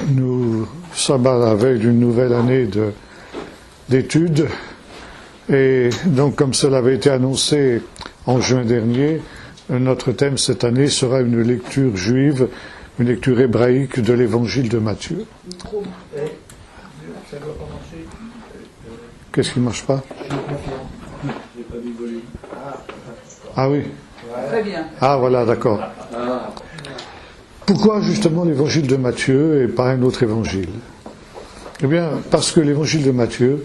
Nous sommes à la veille d'une nouvelle année d'études et donc comme cela avait été annoncé en juin dernier, notre thème cette année sera une lecture juive, une lecture hébraïque de l'évangile de Matthieu. Qu'est-ce qui ne marche pas? Ah oui. Très bien. Ah voilà, d'accord. Pourquoi justement l'évangile de Matthieu et pas un autre évangile? Eh bien, parce que l'évangile de Matthieu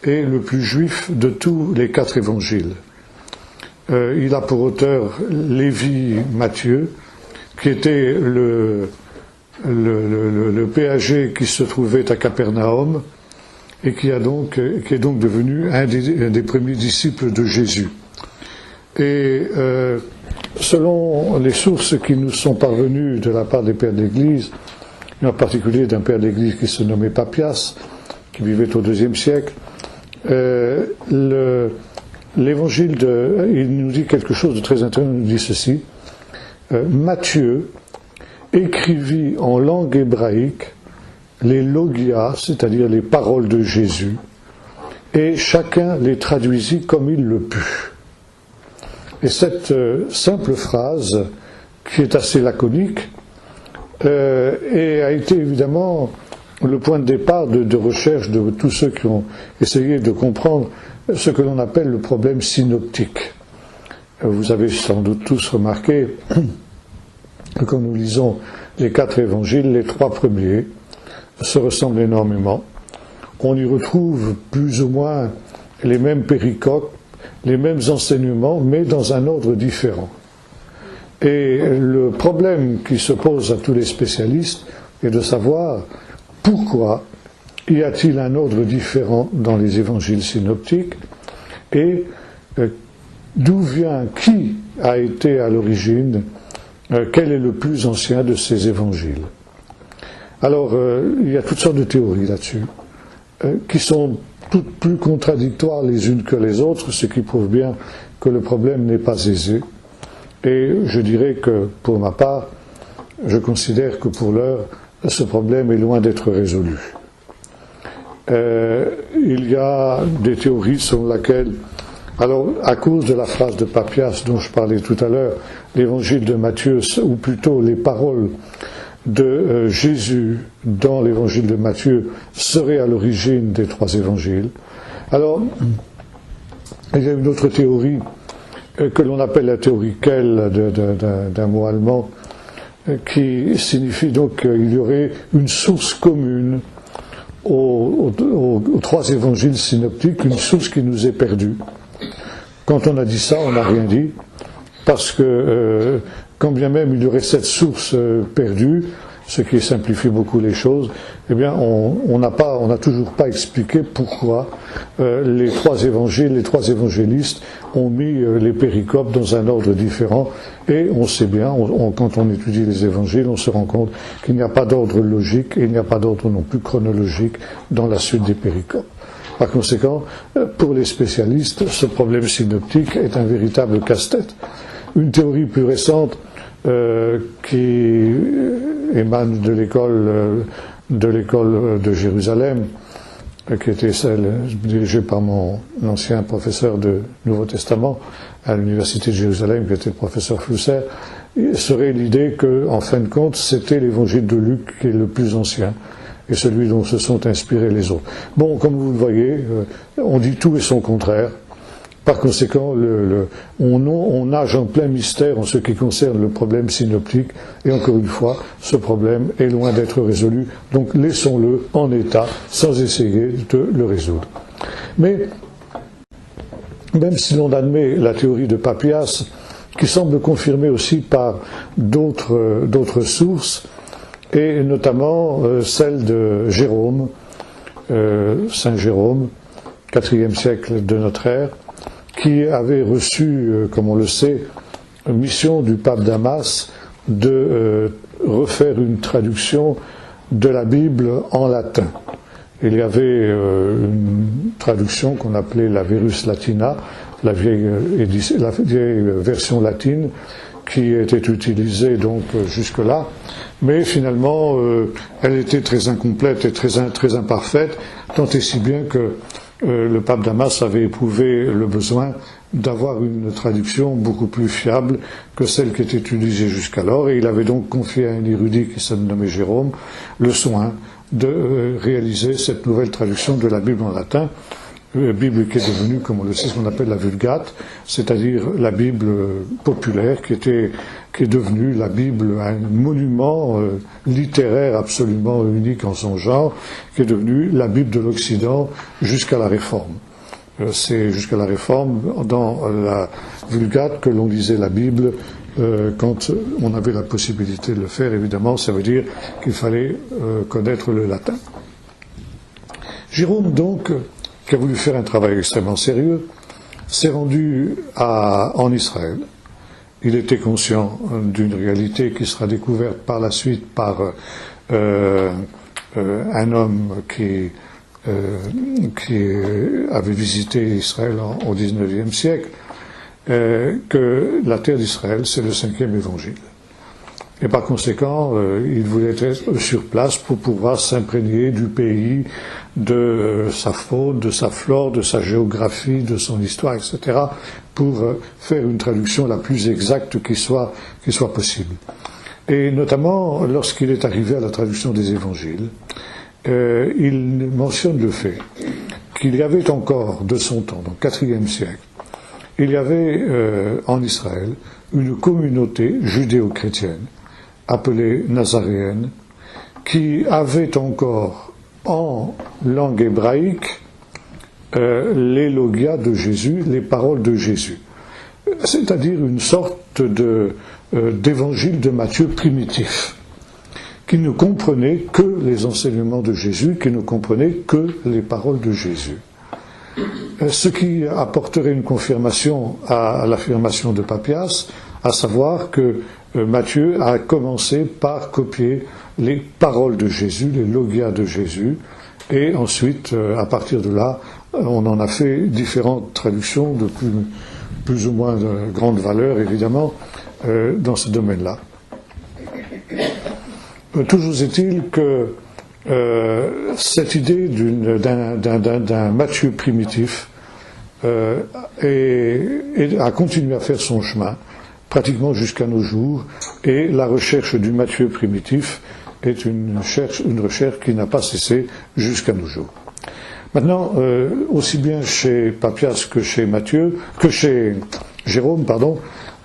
est le plus juif de tous les 4 évangiles. Il a pour auteur Lévi Matthieu, qui était le péager qui se trouvait à Capernaum et qui est donc devenu un des premiers disciples de Jésus. Et selon les sources qui nous sont parvenues de la part des pères d'Église, et en particulier d'un père d'Église qui se nommait Papias, qui vivait au IIe siècle, l'évangile il nous dit quelque chose de très intéressant. Il nous dit ceci: Matthieu écrivit en langue hébraïque les logia, c'est-à-dire les paroles de Jésus, et chacun les traduisit comme il le put. Et cette simple phrase, qui est assez laconique, et a été évidemment le point de départ de recherche de tous ceux qui ont essayé de comprendre ce que l'on appelle le problème synoptique. Vous avez sans doute tous remarqué que quand nous lisons les 4 évangiles, les 3 premiers se ressemblent énormément. On y retrouve plus ou moins les mêmes péricopes, les mêmes enseignements, mais dans un ordre différent. Et le problème qui se pose à tous les spécialistes est de savoir pourquoi y a-t-il un ordre différent dans les évangiles synoptiques et qui a été à l'origine, quel est le plus ancien de ces évangiles. Alors, il y a toutes sortes de théories là-dessus, qui sont toutes plus contradictoires les unes que les autres, ce qui prouve bien que le problème n'est pas aisé. Et je dirais que, pour ma part, je considère que pour l'heure, ce problème est loin d'être résolu. Il y a des théories selon laquelle, alors à cause de la phrase de Papias dont je parlais tout à l'heure, l'évangile de Matthieu, ou plutôt les paroles de Jésus dans l'évangile de Matthieu seraient à l'origine des 3 évangiles. Alors, il y a une autre théorie que l'on appelle la théorie Kell, d'un mot allemand, qui signifie donc qu'il y aurait une source commune aux 3 évangiles synoptiques, une source qui nous est perdue. Quand on a dit ça, on n'a rien dit, parce que quand bien même il y aurait cette source perdue, ce qui simplifie beaucoup les choses, eh bien on n'a toujours pas expliqué pourquoi les 3 évangiles, les 3 évangélistes ont mis les péricopes dans un ordre différent, et on sait bien, quand on étudie les évangiles, on se rend compte qu'il n'y a pas d'ordre logique et il n'y a pas d'ordre non plus chronologique dans la suite des péricopes. Par conséquent, pour les spécialistes, ce problème synoptique est un véritable casse-tête. Une théorie plus récente qui émane de l'école de Jérusalem, qui était celle dirigée par mon ancien professeur de Nouveau Testament à l'Université de Jérusalem, qui était le professeur Flousser, serait l'idée que, en fin de compte, c'était l'évangile de Luc qui est le plus ancien, et celui dont se sont inspirés les autres. Bon, comme vous le voyez, on dit tout et son contraire. Par conséquent, on nage en plein mystère en ce qui concerne le problème synoptique, et encore une fois, ce problème est loin d'être résolu, donc laissons-le en état, sans essayer de le résoudre. Mais, même si l'on admet la théorie de Papias, qui semble confirmée aussi par d'autres sources, et notamment celle de Jérôme, Saint Jérôme, IVe siècle de notre ère, qui avait reçu, comme on le sait, mission du pape Damas de refaire une traduction de la Bible en latin. Il y avait une traduction qu'on appelait la Verus Latina, la vieille version latine, qui était utilisée donc jusque-là, mais finalement elle était très incomplète et très imparfaite, tant et si bien que le pape Damas avait éprouvé le besoin d'avoir une traduction beaucoup plus fiable que celle qui était utilisée jusqu'alors, et il avait donc confié à un érudit qui se nommait Jérôme le soin de réaliser cette nouvelle traduction de la Bible en latin, Bible qui est devenue, comme on le sait, ce qu'on appelle la Vulgate, c'est-à-dire la Bible populaire qui est devenue la Bible, un monument littéraire absolument unique en son genre, qui est devenue la Bible de l'Occident jusqu'à la Réforme. C'est jusqu'à la Réforme, dans la Vulgate, que l'on lisait la Bible quand on avait la possibilité de le faire. Évidemment, ça veut dire qu'il fallait connaître le latin. Jérôme, donc, qui a voulu faire un travail extrêmement sérieux, s'est rendu en Israël. Il était conscient d'une réalité qui sera découverte par la suite par un homme qui avait visité Israël au XIXe siècle, que la terre d'Israël, c'est le 5e évangile. Et par conséquent, il voulait être sur place pour pouvoir s'imprégner du pays, de sa faune, de sa flore, de sa géographie, de son histoire, etc., pour faire une traduction la plus exacte qui soit possible. Et notamment, lorsqu'il est arrivé à la traduction des évangiles, il mentionne le fait qu'il y avait encore, de son temps, dans le IVe siècle, il y avait en Israël une communauté judéo-chrétienne appelée nazaréenne, qui avait encore en langue hébraïque les logia de Jésus, les paroles de Jésus, c'est-à-dire une sorte d'évangile de Matthieu primitif, qui ne comprenait que les enseignements de Jésus, qui ne comprenait que les paroles de Jésus. Ce qui apporterait une confirmation à l'affirmation de Papias, à savoir que Matthieu a commencé par copier les paroles de Jésus, les logia de Jésus, et ensuite, à partir de là, on en a fait différentes traductions de plus ou moins de grande valeur, évidemment, dans ce domaine-là. Toujours est-il que cette idée d'un Matthieu primitif a continué à faire son chemin, pratiquement jusqu'à nos jours, et la recherche du Matthieu primitif est une recherche qui n'a pas cessé jusqu'à nos jours. Maintenant, aussi bien chez Papias que chez Jérôme,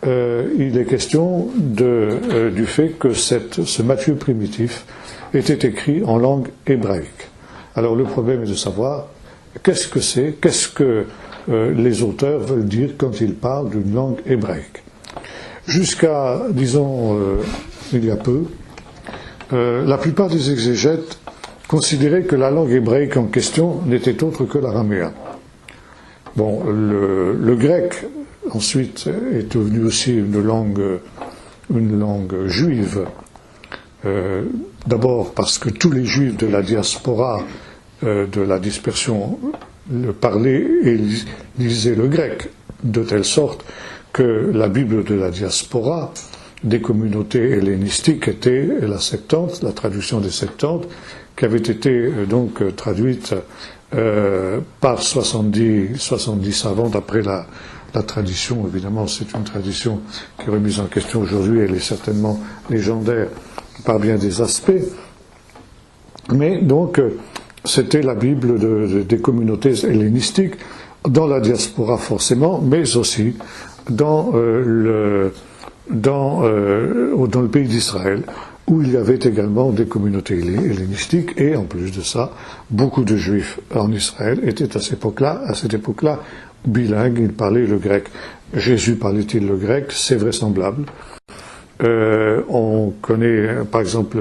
il est question du fait que ce Matthieu primitif était écrit en langue hébraïque. Alors le problème est de savoir qu'est-ce que les auteurs veulent dire quand ils parlent d'une langue hébraïque. Jusqu'à, disons, il y a peu, la plupart des exégètes considéraient que la langue hébraïque en question n'était autre que l'araméen. Bon, le grec, ensuite, est devenu aussi une langue juive. D'abord parce que tous les juifs de la diaspora, de la dispersion, parlaient et lisaient le grec, de telle sorte que la Bible de la diaspora des communautés hellénistiques était la Septante, la traduction des Septantes, qui avait été donc traduite par 70 savants d'après la tradition. Évidemment, c'est une tradition qui est remise en question aujourd'hui, elle est certainement légendaire par bien des aspects, mais donc c'était la Bible des communautés hellénistiques, dans la diaspora forcément, mais aussi dans le pays d'Israël, où il y avait également des communautés hellénistiques, et en plus de ça, beaucoup de juifs en Israël étaient à cette époque-là, bilingues, ils parlaient le grec. Jésus parlait-il le grec? C'est vraisemblable. On connaît, par exemple,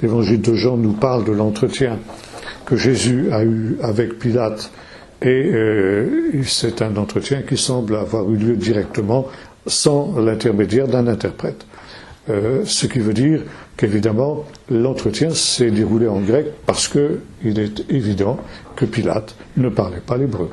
l'évangile de Jean nous parle de l'entretien que Jésus a eu avec Pilate, et c'est un entretien qui semble avoir eu lieu directement, sans l'intermédiaire d'un interprète. Ce qui veut dire qu'évidemment, l'entretien s'est déroulé en grec parce qu'il est évident que Pilate ne parlait pas l'hébreu.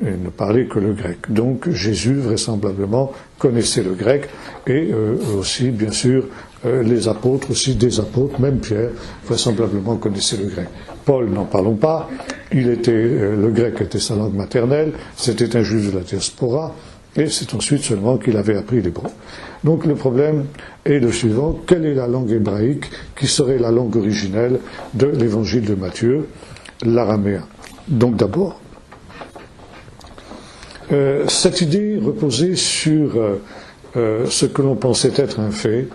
Il ne parlait que le grec. Donc Jésus, vraisemblablement, connaissait le grec et aussi, bien sûr, les apôtres, aussi des apôtres, même Pierre, vraisemblablement connaissait le grec. Paul, n'en parlons pas, le grec était sa langue maternelle, c'était un juif de la diaspora, et c'est ensuite seulement qu'il avait appris l'hébreu. Donc le problème est le suivant: quelle est la langue hébraïque qui serait la langue originelle de l'évangile de Matthieu? L'araméen. Donc d'abord, cette idée reposait sur ce que l'on pensait être un fait,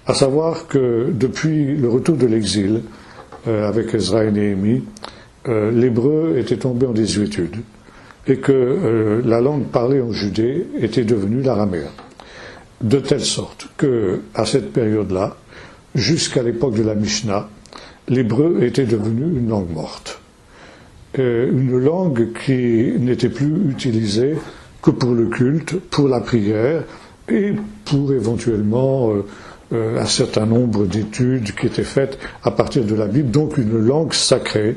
à savoir que depuis le retour de l'exil, avec Ezra et Néhémie, l'hébreu était tombé en désuétude et que la langue parlée en Judée était devenue l'araméen. De telle sorte que, à cette période-là, jusqu'à l'époque de la Mishnah, l'hébreu était devenu une langue morte. Une langue qui n'était plus utilisée que pour le culte, pour la prière et pour éventuellement un certain nombre d'études qui étaient faites à partir de la Bible, donc une langue sacrée,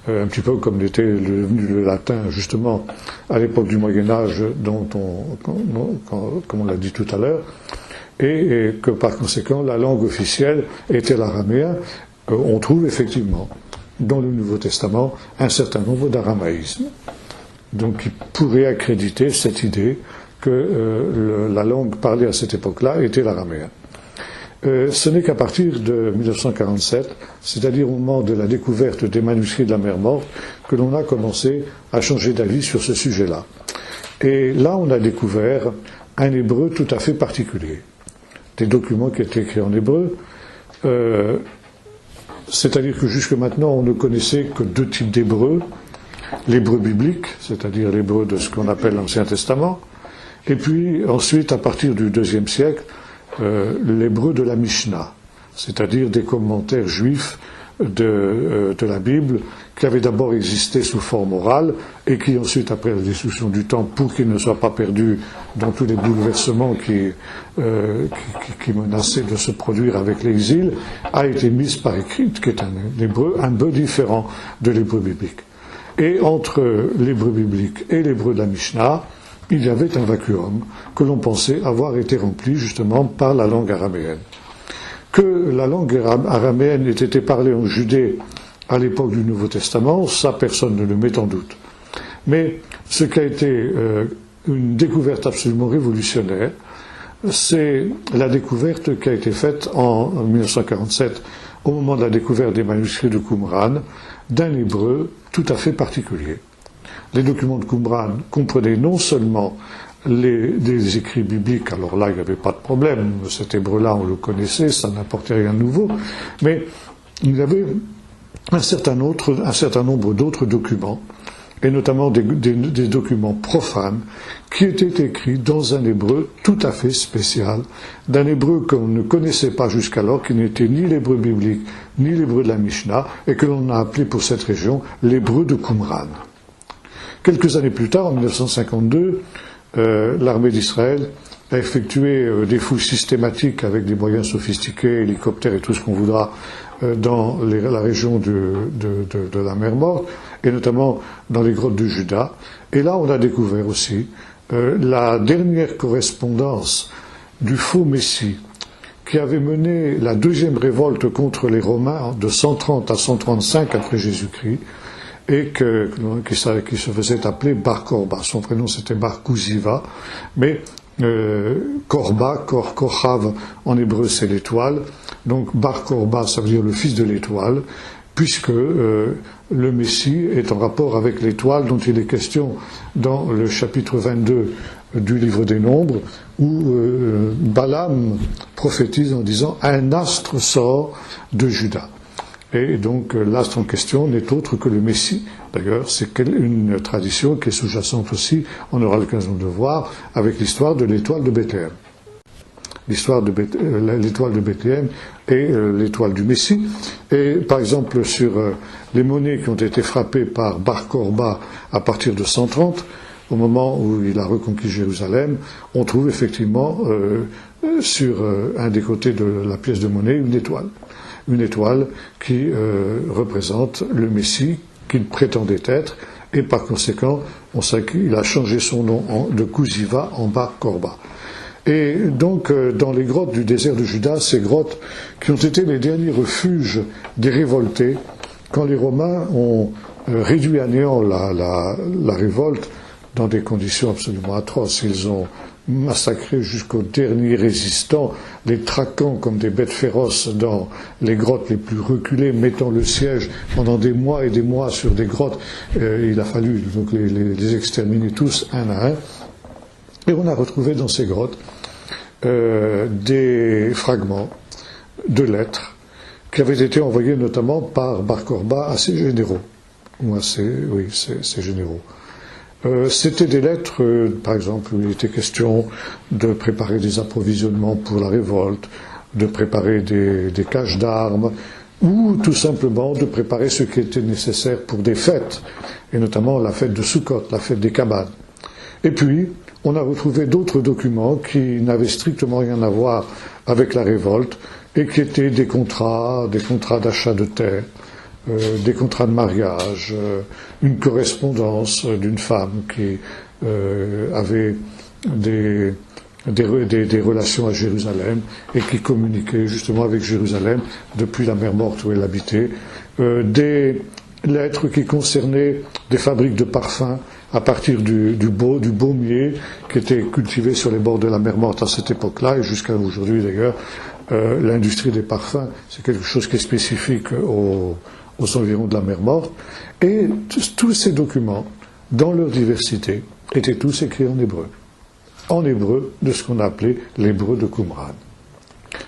un petit peu comme l'était devenu le latin justement à l'époque du Moyen-Âge, comme on l'a dit tout à l'heure, et que par conséquent la langue officielle était l'araméen. On trouve effectivement dans le Nouveau Testament un certain nombre d'aramaïsmes, donc qui pourraient accréditer cette idée que la langue parlée à cette époque-là était l'araméen. Ce n'est qu'à partir de 1947, c'est-à-dire au moment de la découverte des manuscrits de la mer Morte, que l'on a commencé à changer d'avis sur ce sujet-là. Et là, on a découvert un hébreu tout à fait particulier. Des documents qui étaient écrits en hébreu, c'est-à-dire que jusque maintenant, on ne connaissait que deux types d'hébreu: l'hébreu biblique, c'est-à-dire l'hébreu de ce qu'on appelle l'Ancien Testament, et puis ensuite, à partir du IIe siècle, l'hébreu de la Mishnah, c'est-à-dire des commentaires juifs de la Bible, qui avaient d'abord existé sous forme orale et qui ensuite, après la destruction du temple, pour qu'ils ne soient pas perdus dans tous les bouleversements qui menaçaient de se produire avec l'exil, a été mise par écrit, qui est un hébreu un peu différent de l'hébreu biblique. Et entre l'hébreu biblique et l'hébreu de la Mishnah, il y avait un vacuum que l'on pensait avoir été rempli justement par la langue araméenne. Que la langue araméenne ait été parlée en Judée à l'époque du Nouveau Testament, ça personne ne le met en doute. Mais ce qui a été une découverte absolument révolutionnaire, c'est la découverte qui a été faite en 1947, au moment de la découverte des manuscrits de Qumran, d'un hébreu tout à fait particulier. Les documents de Qumran comprenaient non seulement des écrits bibliques, alors là il n'y avait pas de problème, cet hébreu-là on le connaissait, ça n'apportait rien de nouveau, mais il y avait un certain nombre d'autres documents, et notamment des documents profanes, qui étaient écrits dans un hébreu tout à fait spécial, d'un hébreu qu'on ne connaissait pas jusqu'alors, qui n'était ni l'hébreu biblique, ni l'hébreu de la Mishnah, et que l'on a appelé pour cette région l'hébreu de Qumran. Quelques années plus tard, en 1952, l'armée d'Israël a effectué des fouilles systématiques avec des moyens sophistiqués, hélicoptères et tout ce qu'on voudra, dans la région de la mer Morte, et notamment dans les grottes de Juda. Et là, on a découvert aussi la dernière correspondance du faux Messie, qui avait mené la deuxième révolte contre les Romains de 130 à 135 après Jésus-Christ, et qui se faisait appeler Bar Korba. Son prénom c'était Bar Kuziva, mais Korba, Kochav en hébreu c'est l'étoile, donc Bar Korba ça veut dire le fils de l'étoile, puisque le Messie est en rapport avec l'étoile dont il est question dans le chapitre 22 du livre des Nombres, où Balaam prophétise en disant « Un astre sort de Juda ». Et donc l'astre en question n'est autre que le Messie. D'ailleurs, c'est une tradition qui est sous-jacente aussi, on aura l'occasion de voir, avec l'histoire de l'étoile de Bethléem. L'étoile de Bethléem et l'étoile du Messie. Et par exemple, sur les monnaies qui ont été frappées par Bar Korba à partir de 130, au moment où il a reconquis Jérusalem, on trouve effectivement sur un des côtés de la pièce de monnaie une étoile qui représente le Messie qu'il prétendait être et par conséquent, on sait qu'il a changé son nom de Kuziva en Bar Korba. Et donc, dans les grottes du désert de Juda, ces grottes qui ont été les derniers refuges des révoltés, quand les Romains ont réduit à néant la révolte dans des conditions absolument atroces, ils ont massacré jusqu'aux derniers résistants, les traquant comme des bêtes féroces dans les grottes les plus reculées, mettant le siège pendant des mois et des mois sur des grottes. Il a fallu donc les exterminer tous un à un. Et on a retrouvé dans ces grottes des fragments de lettres qui avaient été envoyés notamment par Bar Korba à ses généraux, ou à ses généraux. C'était des lettres, par exemple, où il était question de préparer des approvisionnements pour la révolte, de préparer des caches d'armes, ou tout simplement de préparer ce qui était nécessaire pour des fêtes, et notamment la fête de Sukkot, la fête des cabanes. Et puis, on a retrouvé d'autres documents qui n'avaient strictement rien à voir avec la révolte, et qui étaient des contrats d'achat de terre, des contrats de mariage, une correspondance d'une femme qui avait des relations à Jérusalem et qui communiquait justement avec Jérusalem depuis la mer Morte où elle habitait, des lettres qui concernaient des fabriques de parfums à partir du baumier qui était cultivé sur les bords de la mer Morte à cette époque-là et jusqu'à aujourd'hui d'ailleurs. L'industrie des parfums, c'est quelque chose qui est spécifique aux environs de la mer Morte. Et tous ces documents, dans leur diversité, étaient tous écrits en hébreu. En hébreu de ce qu'on a appelé l'hébreu de Qumran.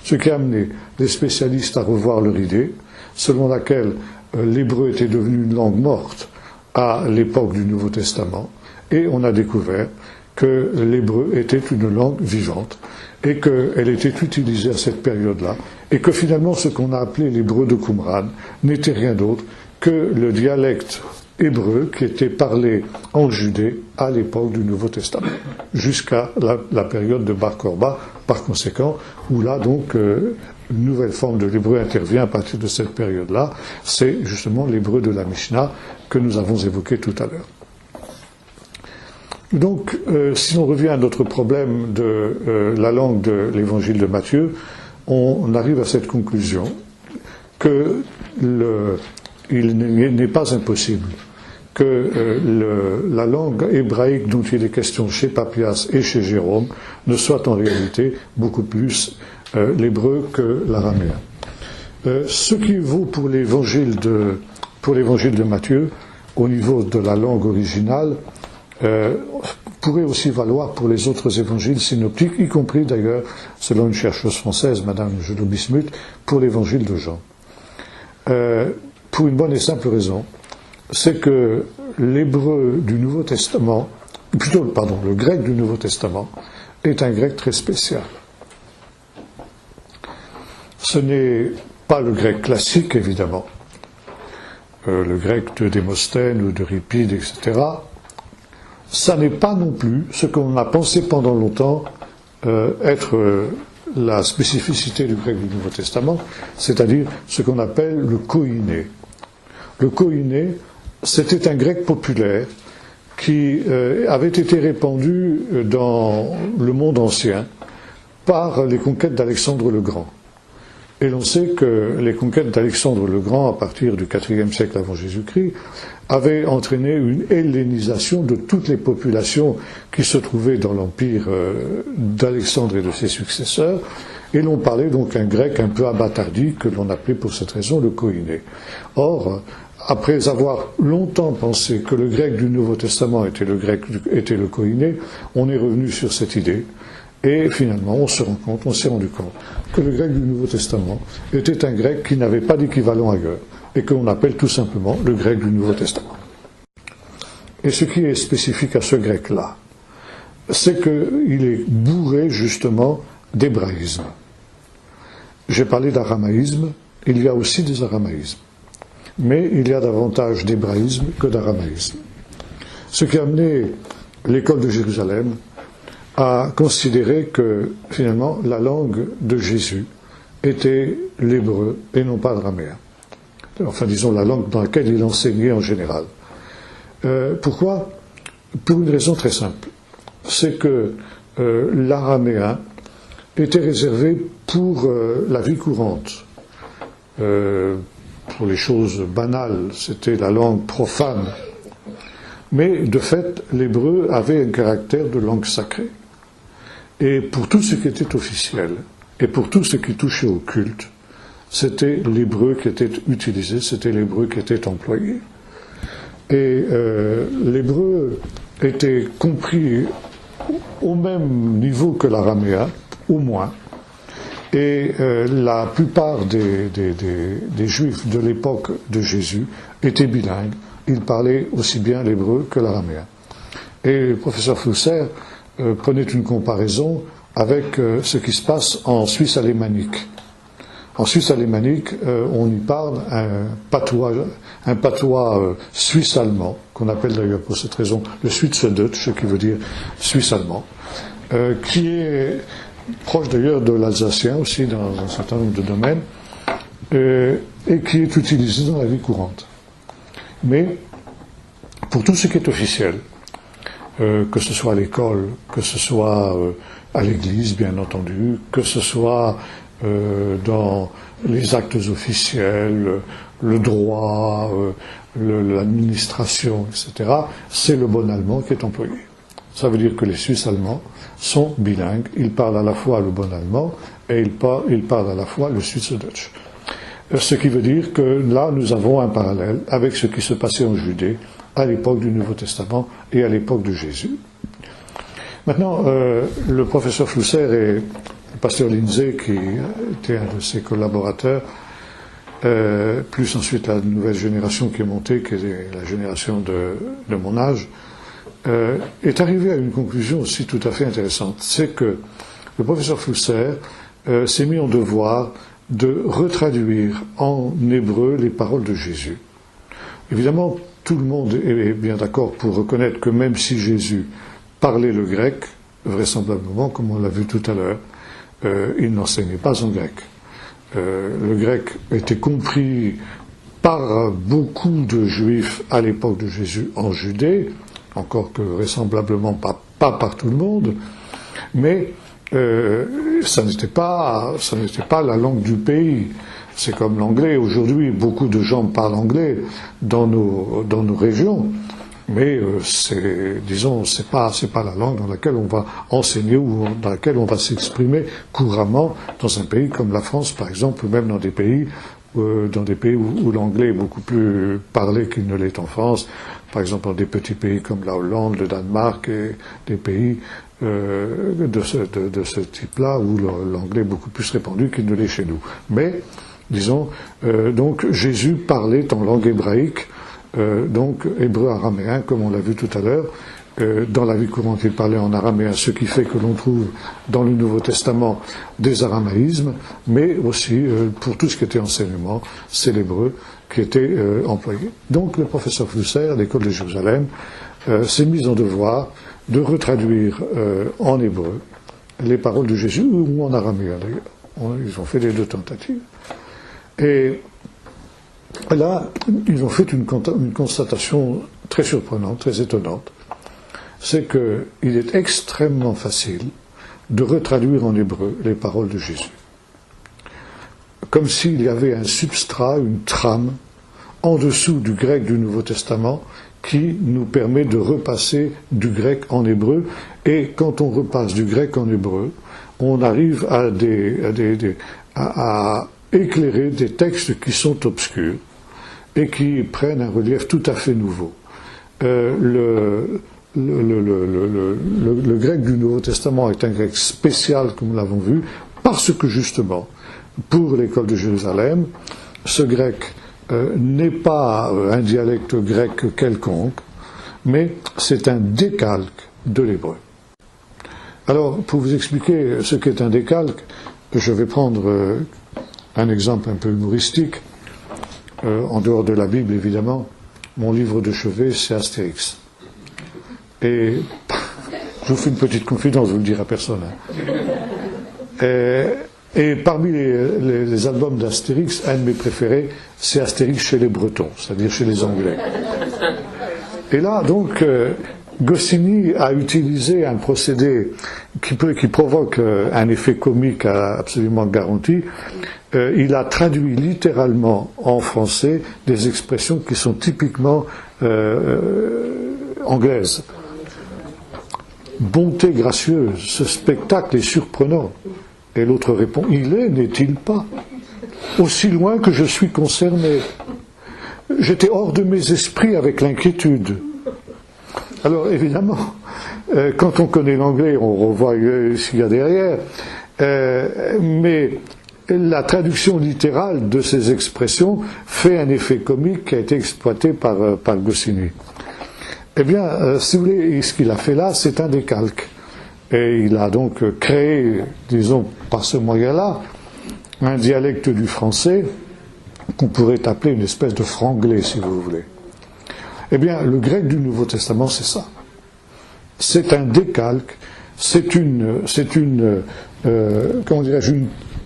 Ce qui a amené les spécialistes à revoir leur idée, selon laquelle l'hébreu était devenu une langue morte à l'époque du Nouveau Testament, et on a découvert que l'hébreu était une langue vivante, et qu'elle était utilisée à cette période-là, et que finalement ce qu'on a appelé l'hébreu de Qumran n'était rien d'autre que le dialecte hébreu qui était parlé en Judée à l'époque du Nouveau Testament, jusqu'à la période de Bar Korba, par conséquent, où là donc une nouvelle forme de l'hébreu intervient à partir de cette période-là, c'est justement l'hébreu de la Mishnah que nous avons évoqué tout à l'heure. Donc, si l'on revient à notre problème de la langue de l'évangile de Matthieu, on arrive à cette conclusion que il n'est pas impossible que la langue hébraïque dont il est question chez Papias et chez Jérôme ne soit en réalité beaucoup plus l'hébreu que l'araméen. Ce qui vaut pour l'évangile de Matthieu, au niveau de la langue originale, pourrait aussi valoir pour les autres évangiles synoptiques, y compris d'ailleurs, selon une chercheuse française, Madame Gelot-Bismuth, pour l'évangile de Jean. Pour une bonne et simple raison, c'est que l'hébreu du Nouveau Testament, le grec du Nouveau Testament, est un grec très spécial. Ce n'est pas le grec classique, évidemment, le grec de Démosthène ou d'Euripide, etc., ça n'est pas non plus ce qu'on a pensé pendant longtemps être la spécificité du grec du Nouveau Testament, c'est-à-dire ce qu'on appelle le koiné. Le koiné, c'était un grec populaire qui avait été répandu dans le monde ancien par les conquêtes d'Alexandre le Grand. Et l'on sait que les conquêtes d'Alexandre le Grand, à partir du IVe siècle avant Jésus-Christ, avaient entraîné une hellénisation de toutes les populations qui se trouvaient dans l'empire d'Alexandre et de ses successeurs, et l'on parlait donc un grec un peu abattardi, que l'on appelait pour cette raison le koiné. Or, après avoir longtemps pensé que le grec du Nouveau Testament était le koiné, on est revenu sur cette idée. Et finalement, on s'est rendu compte que le grec du Nouveau Testament était un grec qui n'avait pas d'équivalent ailleurs, et que l'on appelle tout simplement le grec du Nouveau Testament. Et ce qui est spécifique à ce grec-là, c'est qu'il est bourré justement d'hébraïsme. J'ai parlé d'aramaïsme, il y a aussi des aramaïsmes, mais il y a davantage d'hébraïsme que d'aramaïsme. Ce qui a amené l'école de Jérusalem à considérer que, finalement, la langue de Jésus était l'hébreu et non pas l'araméen. Enfin, disons, la langue dans laquelle il enseignait en général. Pourquoi? Pour une raison très simple. C'est que l'araméen était réservé pour la vie courante. Pour les choses banales, c'était la langue profane. Mais de fait, l'hébreu avait un caractère de langue sacrée. Et pour tout ce qui était officiel, et pour tout ce qui touchait au culte, c'était l'hébreu qui était utilisé, c'était l'hébreu qui était employé. Et l'hébreu était compris au même niveau que l'araméen, au moins. Et la plupart des Juifs de l'époque de Jésus étaient bilingues. Ils parlaient aussi bien l'hébreu que l'araméen. Et le professeur Flusser prenait une comparaison avec ce qui se passe en Suisse alémanique. En Suisse alémanique, on y parle un patois suisse-allemand, qu'on appelle d'ailleurs pour cette raison le Schweizerdeutsch, qui veut dire suisse-allemand, qui est proche d'ailleurs de l'alsacien aussi dans un certain nombre de domaines, et qui est utilisé dans la vie courante. Mais pour tout ce qui est officiel, que ce soit à l'école, que ce soit à l'église bien entendu, que ce soit dans les actes officiels, le droit, l'administration, etc., c'est le bon allemand qui est employé. Ça veut dire que les Suisses allemands sont bilingues, ils parlent à la fois le bon allemand et ils parlent à la fois le Schweizerdeutsch. Ce qui veut dire que là, nous avons un parallèle avec ce qui se passait en Judée à l'époque du Nouveau Testament et à l'époque de Jésus. Maintenant, le professeur Flusser et le pasteur Lindsay, qui était un de ses collaborateurs, plus ensuite la nouvelle génération qui est montée, qui est la génération de mon âge, est arrivé à une conclusion aussi tout à fait intéressante. C'est que le professeur Flusser s'est mis en devoir de retraduire en hébreu les paroles de Jésus. Évidemment, tout le monde est bien d'accord pour reconnaître que même si Jésus parlait le grec, vraisemblablement, comme on l'a vu tout à l'heure, il n'enseignait pas en grec. Le grec était compris par beaucoup de juifs à l'époque de Jésus en Judée, encore que vraisemblablement pas par tout le monde, mais ça n'était pas la langue du pays. C'est comme l'anglais. Aujourd'hui, beaucoup de gens parlent anglais dans nos régions, mais c'est pas la langue dans laquelle on va enseigner ou dans laquelle on va s'exprimer couramment dans un pays comme la France, par exemple, ou même dans des pays où l'anglais est beaucoup plus parlé qu'il ne l'est en France, par exemple dans des petits pays comme la Hollande, le Danemark et des pays de ce type-là où l'anglais est beaucoup plus répandu qu'il ne l'est chez nous. Mais, disons, donc Jésus parlait en langue hébraïque, donc hébreu-araméen, comme on l'a vu tout à l'heure. Dans la vie courante, il parlait en araméen, ce qui fait que l'on trouve dans le Nouveau Testament des aramaïsmes, mais aussi pour tout ce qui était enseignement, c'est l'hébreu qui était employé. Donc le professeur Flusser, à l'école de Jérusalem, s'est mis en devoir de retraduire en hébreu les paroles de Jésus, ou en araméen d'ailleurs. Ils ont fait les deux tentatives. Et là, ils ont fait une constatation très surprenante, très étonnante. C'est qu'il est extrêmement facile de retraduire en hébreu les paroles de Jésus. Comme s'il y avait un substrat, une trame, en dessous du grec du Nouveau Testament, qui nous permet de repasser du grec en hébreu. Et quand on repasse du grec en hébreu, on arrive à éclairer des textes qui sont obscurs et qui prennent un relief tout à fait nouveau. Le grec du Nouveau Testament est un grec spécial, comme nous l'avons vu, parce que justement, pour l'école de Jérusalem, ce grec n'est pas un dialecte grec quelconque, mais c'est un décalque de l'hébreu. Alors, pour vous expliquer ce qu'est un décalque, je vais prendre un exemple un peu humoristique. En dehors de la Bible, évidemment, mon livre de chevet, c'est Astérix. Et je vous fais une petite confidence, je ne vous le dirai à personne. Et parmi les albums d'Astérix, un de mes préférés, c'est Astérix chez les Bretons, c'est-à-dire chez les Anglais. Et là, donc, Goscinny a utilisé un procédé qui provoque un effet comique absolument garanti. Il a traduit littéralement en français des expressions qui sont typiquement anglaises. Bonté gracieuse, ce spectacle est surprenant. Et l'autre répond, il est, n'est-il pas? Aussi loin que je suis concerné. J'étais hors de mes esprits avec l'inquiétude. Alors évidemment, quand on connaît l'anglais, on revoit ce qu'il y a derrière, mais la traduction littérale de ces expressions fait un effet comique qui a été exploité par Goscinny. Eh bien, si vous voulez, ce qu'il a fait là, c'est un décalque. Et il a donc créé, disons, par ce moyen-là, un dialecte du français qu'on pourrait appeler une espèce de franglais, si vous voulez. Eh bien, le grec du Nouveau Testament, c'est ça. C'est un décalque, c'est une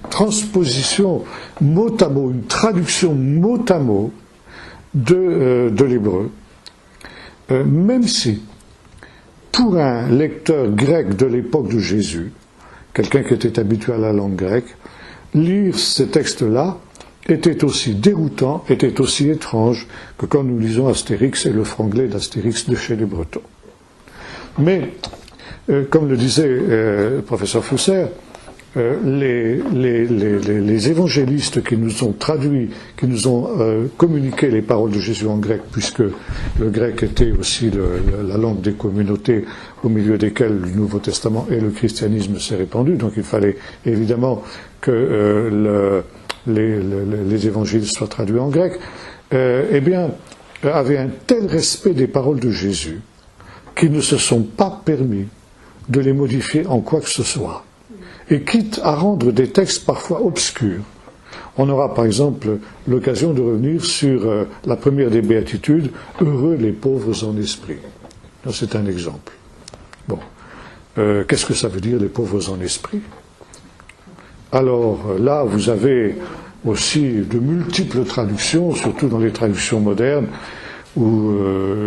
transposition mot à mot, une traduction mot à mot de l'hébreu. Même si, pour un lecteur grec de l'époque de Jésus, quelqu'un qui était habitué à la langue grecque, lire ces textes-là était aussi déroutant, était aussi étrange que quand nous lisons Astérix et le franglais d'Astérix de chez les Bretons. Mais, comme le disait le professeur Fusser, les évangélistes qui nous ont traduit, qui nous ont communiqué les paroles de Jésus en grec, puisque le grec était aussi la langue des communautés au milieu desquelles le Nouveau Testament et le christianisme s'est répandu, donc il fallait évidemment que les évangiles soient traduits en grec, eh bien, avaient un tel respect des paroles de Jésus qu'ils ne se sont pas permis de les modifier en quoi que ce soit. Et quitte à rendre des textes parfois obscurs. On aura par exemple l'occasion de revenir sur la première des béatitudes, « Heureux les pauvres en esprit ». C'est un exemple. Bon, qu'est-ce que ça veut dire, les pauvres en esprit? Alors là, vous avez aussi de multiples traductions, surtout dans les traductions modernes, où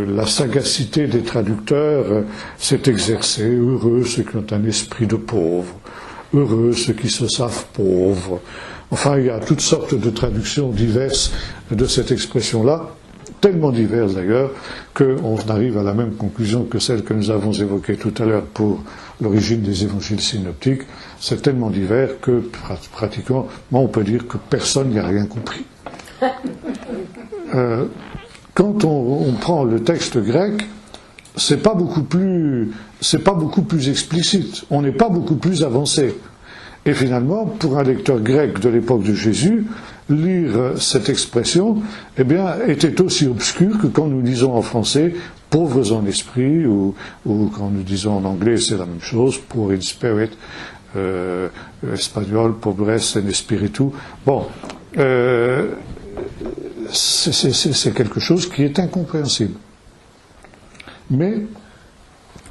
la sagacité des traducteurs s'est exercée. Heureux ceux qui ont un esprit de pauvre, heureux ceux qui se savent pauvres. Enfin, il y a toutes sortes de traductions diverses de cette expression-là, tellement diverses d'ailleurs, qu'on arrive à la même conclusion que celle que nous avons évoquée tout à l'heure pour l'origine des évangiles synoptiques. C'est tellement divers que pratiquement, on peut dire que personne n'y a rien compris. Quand on prend le texte grec, c'est pas beaucoup plus explicite. On n'est pas beaucoup plus avancé. Et finalement, pour un lecteur grec de l'époque de Jésus, lire cette expression, eh bien, était aussi obscur que quand nous disons en français « pauvres en esprit » ou quand nous disons en anglais, c'est la même chose, « poor in spirit », espagnol, « pobres en espiritu ». Bon, c'est quelque chose qui est incompréhensible. Mais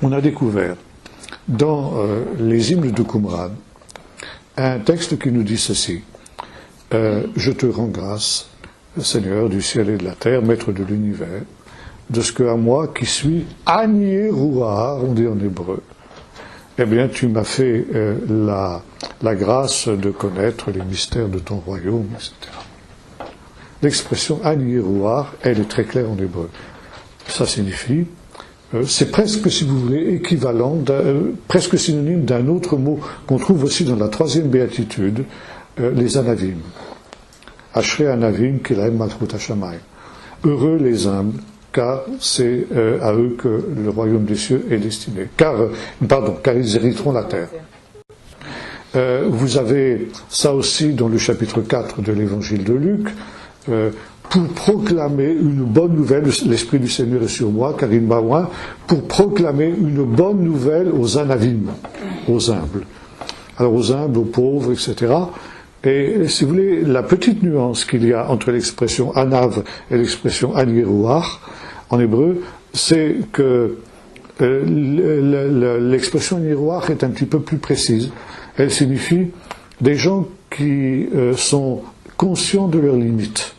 on a découvert dans les hymnes de Qumran un texte qui nous dit ceci: je te rends grâce, Seigneur du ciel et de la terre, maître de l'univers, de ce que à moi qui suis Anié Rouar, on dit en hébreu, eh bien tu m'as fait la grâce de connaître les mystères de ton royaume, etc. L'expression Anié Rouar, elle est très claire en hébreu. Ça signifie, c'est presque, si vous voulez, équivalent, presque synonyme d'un autre mot qu'on trouve aussi dans la troisième béatitude, les anavim. Ashrei anavim kilahem malchut hashamayim. Heureux les humbles, car c'est à eux que le royaume des cieux est destiné. Car ils hériteront la terre. Vous avez ça aussi dans le chapitre 4 de l'évangile de Luc, pour proclamer une bonne nouvelle, l'Esprit du Seigneur est sur moi, car il m'a oint, pour proclamer une bonne nouvelle aux anavim, aux humbles. Alors aux humbles, aux pauvres, etc. Et si vous voulez, la petite nuance qu'il y a entre l'expression anav et l'expression aniruach, en hébreu, c'est que l'expression aniruach est un petit peu plus précise. Elle signifie des gens qui sont conscients de leurs limites.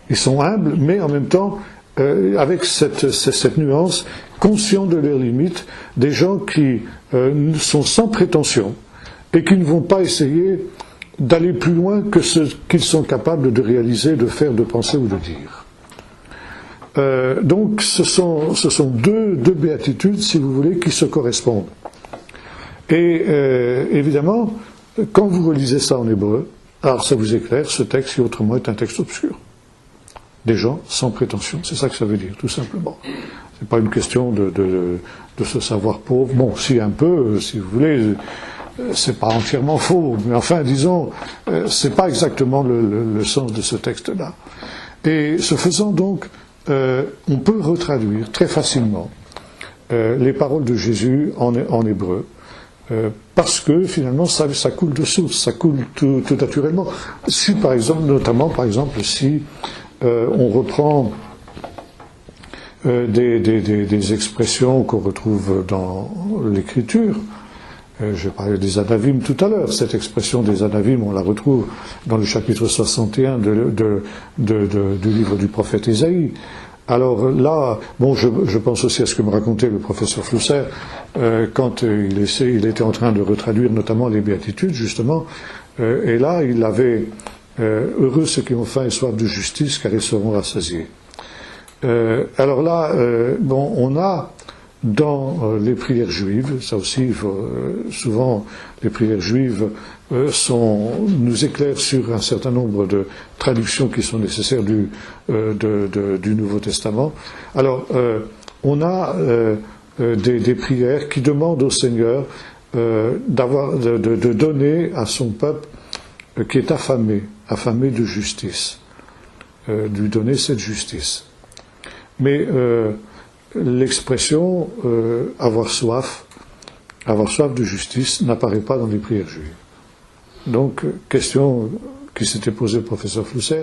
Ils sont humbles, mais en même temps, avec cette nuance, conscients de leurs limites, des gens qui sont sans prétention et qui ne vont pas essayer d'aller plus loin que ce qu'ils sont capables de réaliser, de faire, de penser ou de dire. Donc ce sont deux béatitudes, si vous voulez, qui se correspondent. Et évidemment, quand vous relisez ça en hébreu, alors ça vous éclaire, ce texte qui autrement est un texte obscur. Des gens sans prétention, c'est ça que ça veut dire, tout simplement. C'est pas une question de se savoir pauvre. Bon, si un peu, si vous voulez, c'est pas entièrement faux, mais enfin, disons, c'est pas exactement le sens de ce texte-là. Et ce faisant donc, on peut retraduire très facilement les paroles de Jésus en hébreu, parce que finalement ça coule de source, ça coule tout naturellement. Si par exemple, notamment par exemple, si on reprend des expressions qu'on retrouve dans l'Écriture. Je parlais des anavim tout à l'heure. Cette expression des anavim, on la retrouve dans le chapitre 61 du livre du prophète Ésaïe. Alors là, bon, je pense aussi à ce que me racontait le professeur Flusser quand il était en train de retraduire notamment les béatitudes, justement, et là, il avait heureux ceux qui ont faim et soif de justice, car ils seront rassasiés. Alors là, bon, on a dans les prières juives, ça aussi, souvent les prières juives nous éclairent sur un certain nombre de traductions qui sont nécessaires du Nouveau Testament. Alors, on a des prières qui demandent au Seigneur de donner à son peuple qui est affamé de justice, lui donner cette justice. Mais l'expression avoir soif de justice n'apparaît pas dans les prières juives. Donc, question qui s'était posée le professeur Flusser,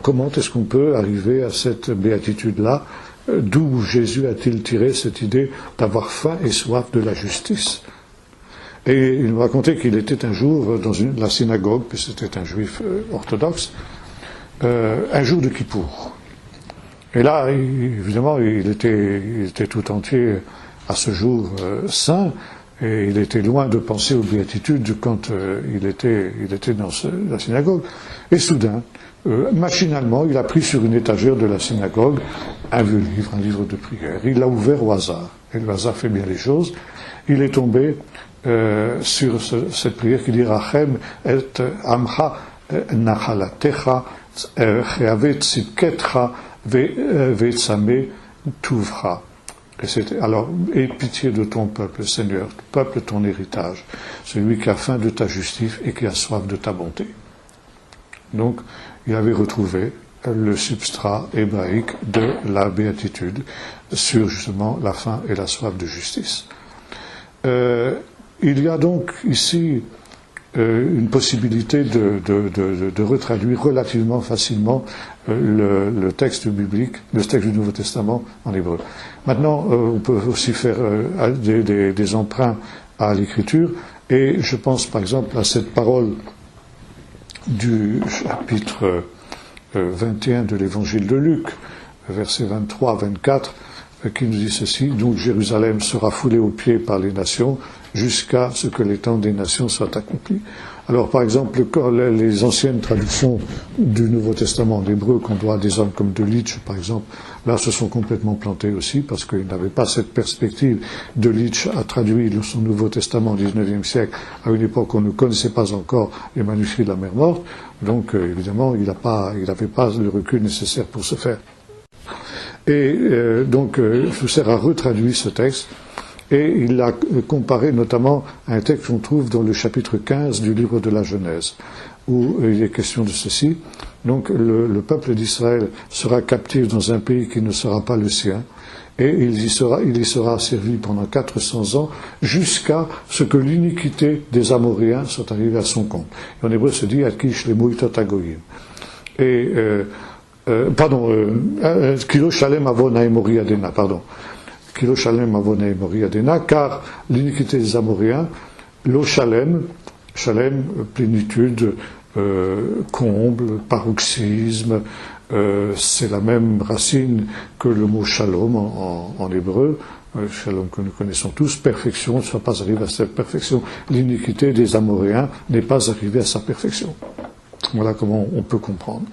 comment est-ce qu'on peut arriver à cette béatitude-là? D'où Jésus a-t-il tiré cette idée d'avoir faim et soif de la justice? Et il me racontait qu'il était un jour dans la synagogue, puis c'était un juif orthodoxe, un jour de Kippour. Et là, évidemment, il était tout entier à ce jour saint, et il était loin de penser aux béatitudes quand il était dans la synagogue. Et soudain, machinalement, il a pris sur une étagère de la synagogue un vieux livre, un livre de prière. Il l'a ouvert au hasard, et le hasard fait bien les choses. Il est tombé sur cette prière qui dit Rachem et Amcha Nachalatecha Cheave Tzidketcha Ve'tzame Tuvcha. Alors, aie pitié de ton peuple, Seigneur, peuple ton héritage, celui qui a faim de ta justice et qui a soif de ta bonté. Donc, il avait retrouvé le substrat hébraïque de la béatitude sur justement la faim et la soif de justice. Il y a donc ici une possibilité de retraduire relativement facilement le texte biblique, le texte du Nouveau Testament en hébreu. Maintenant, on peut aussi faire des emprunts à l'écriture, et je pense par exemple à cette parole du chapitre 21 de l'évangile de Luc, versets 23 à 24, qui nous dit ceci: donc Jérusalem sera foulée aux pieds par les nations jusqu'à ce que les temps des nations soient accomplis. Alors par exemple, les anciennes traductions du Nouveau Testament en hébreu qu'on doit à des hommes comme de Litch par exemple, là se sont complètement plantés aussi parce qu'ils n'avaient pas cette perspective. De Litch a traduit son Nouveau Testament au XIXe siècle à une époque où on ne connaissait pas encore les manuscrits de la Mer Morte, donc évidemment il n'avait pas le recul nécessaire pour ce faire. Et donc Flusser a retraduit ce texte et il l'a comparé notamment à un texte qu'on trouve dans le chapitre 15 du livre de la Genèse, où il est question de ceci. Donc le peuple d'Israël sera captif dans un pays qui ne sera pas le sien, et il y sera servi pendant 400 ans jusqu'à ce que l'iniquité des Amoréens soit arrivée à son compte. Et en hébreu se dit Akish lemouy totagoyim. Et Kilo Shalem Avon Haemori Adena, Kilo Shalem Avon Haemori Adena, car l'iniquité des Amoréens, Lo Shalem, plénitude, comble, paroxysme, c'est la même racine que le mot shalom en hébreu, shalom que nous connaissons tous, perfection ne soit pas arrivée à cette perfection. L'iniquité des Amoréens n'est pas arrivée à sa perfection. Voilà comment on peut comprendre.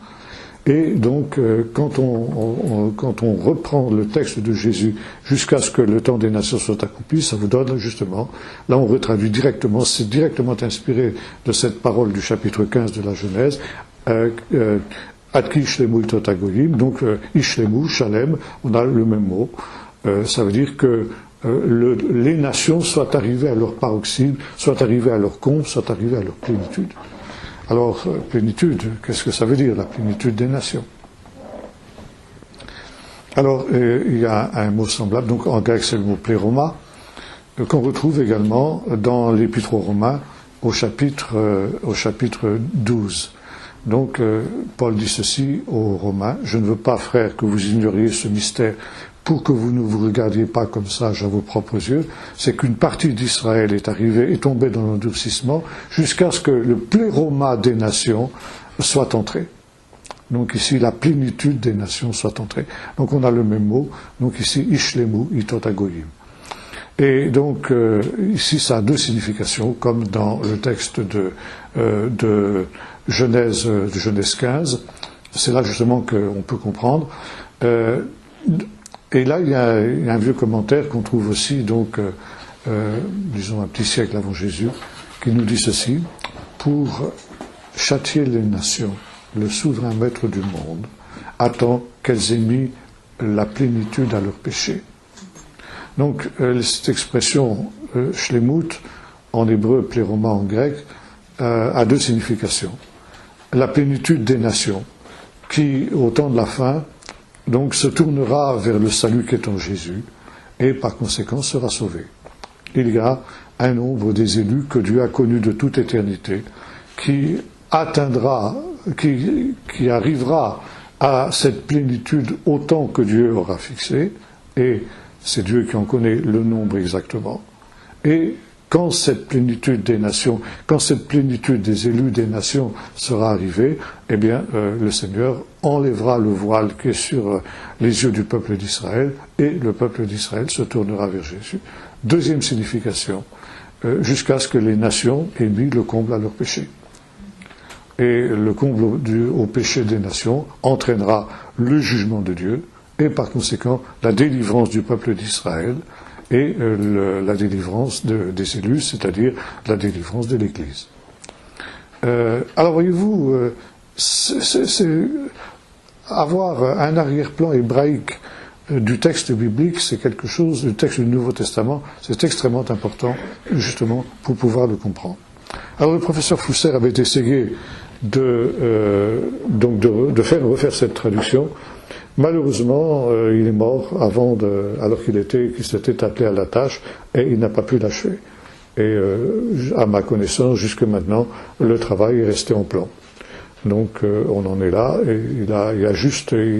Et donc, quand on reprend le texte de Jésus jusqu'à ce que le temps des nations soit accompli, ça vous donne justement, là on retraduit directement, c'est directement inspiré de cette parole du chapitre 15 de la Genèse, Adki Ishlemu Totagoyim, donc Ishlemu, Shalem, on a le même mot, ça veut dire que les nations soient arrivées à leur paroxysme, soient arrivées à leur comble, soient arrivées à leur plénitude. Alors, plénitude, qu'est-ce que ça veut dire, la plénitude des nations? Alors, il y a un mot semblable, donc en grec c'est le mot pléroma, qu'on retrouve également dans l'Épître aux Romains au chapitre 12. Donc, Paul dit ceci aux Romains, « Je ne veux pas, frères, que vous ignoriez ce mystère, pour que vous ne vous regardiez pas comme sage à vos propres yeux, c'est qu'une partie d'Israël est tombée dans l'endurcissement jusqu'à ce que le pléroma des nations soit entré. » Donc ici, la plénitude des nations soit entrée. Donc on a le même mot, donc ici, Ishlemu Itotagoyim. Et donc ici, ça a deux significations, comme dans le texte de Genèse 15. C'est là justement qu'on peut comprendre. Et là, il y a un vieux commentaire qu'on trouve aussi, donc, disons un petit siècle avant Jésus, qui nous dit ceci, « Pour châtier les nations, le souverain maître du monde attend qu'elles aient mis la plénitude à leur péché. » Donc, cette expression « shlemut » en hébreu, pléroma en grec, a deux significations. La plénitude des nations, qui, au temps de la fin, donc se tournera vers le salut qui est en Jésus et par conséquent sera sauvé. Il y a un nombre des élus que Dieu a connus de toute éternité qui atteindra, qui arrivera à cette plénitude autant que Dieu aura fixé, et c'est Dieu qui en connaît le nombre exactement. Et quand cette plénitude des nations, quand cette plénitude des élus des nations sera arrivée, eh bien, le Seigneur enlèvera le voile qui est sur les yeux du peuple d'Israël, et le peuple d'Israël se tournera vers Jésus. Deuxième signification, jusqu'à ce que les nations aient mis le comble à leur péché. Et le comble au péché des nations entraînera le jugement de Dieu, et par conséquent la délivrance du peuple d'Israël, et la délivrance des élus, c'est-à-dire la délivrance de l'Église. Alors voyez-vous, avoir un arrière-plan hébraïque du texte biblique, c'est quelque chose, du texte du Nouveau Testament, c'est extrêmement important, justement, pour pouvoir le comprendre. Alors le professeur Fousser avait essayé de refaire cette traduction. Malheureusement, il est mort alors qu'il s'était attelé à la tâche, et il n'a pas pu l'achever. Et à ma connaissance, jusque maintenant, le travail est resté en plan. Donc on en est là, et il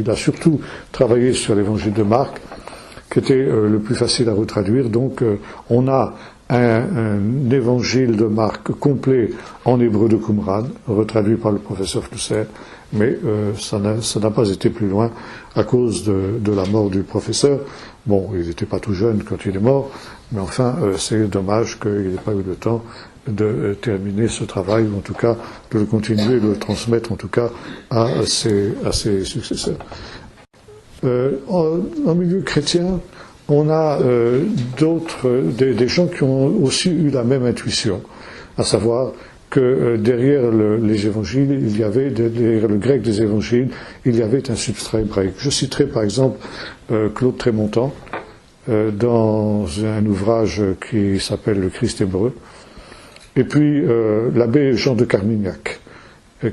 a surtout travaillé sur l'évangile de Marc, qui était le plus facile à retraduire. Donc on a un évangile de Marc complet en hébreu de Qumran, retraduit par le professeur Fousser, mais ça n'a pas été plus loin à cause de la mort du professeur. Bon, il n'était pas tout jeune quand il est mort, mais enfin, c'est dommage qu'il n'ait pas eu le temps de terminer ce travail, ou en tout cas de le continuer, de le transmettre en tout cas à ses successeurs. En milieu chrétien, on a des gens qui ont aussi eu la même intuition, à savoir que derrière les évangiles, derrière le grec des évangiles, il y avait un substrat hébraïque. Je citerai par exemple Claude Trémontant dans un ouvrage qui s'appelle Le Christ hébreu, et puis l'abbé Jean de Carmignac,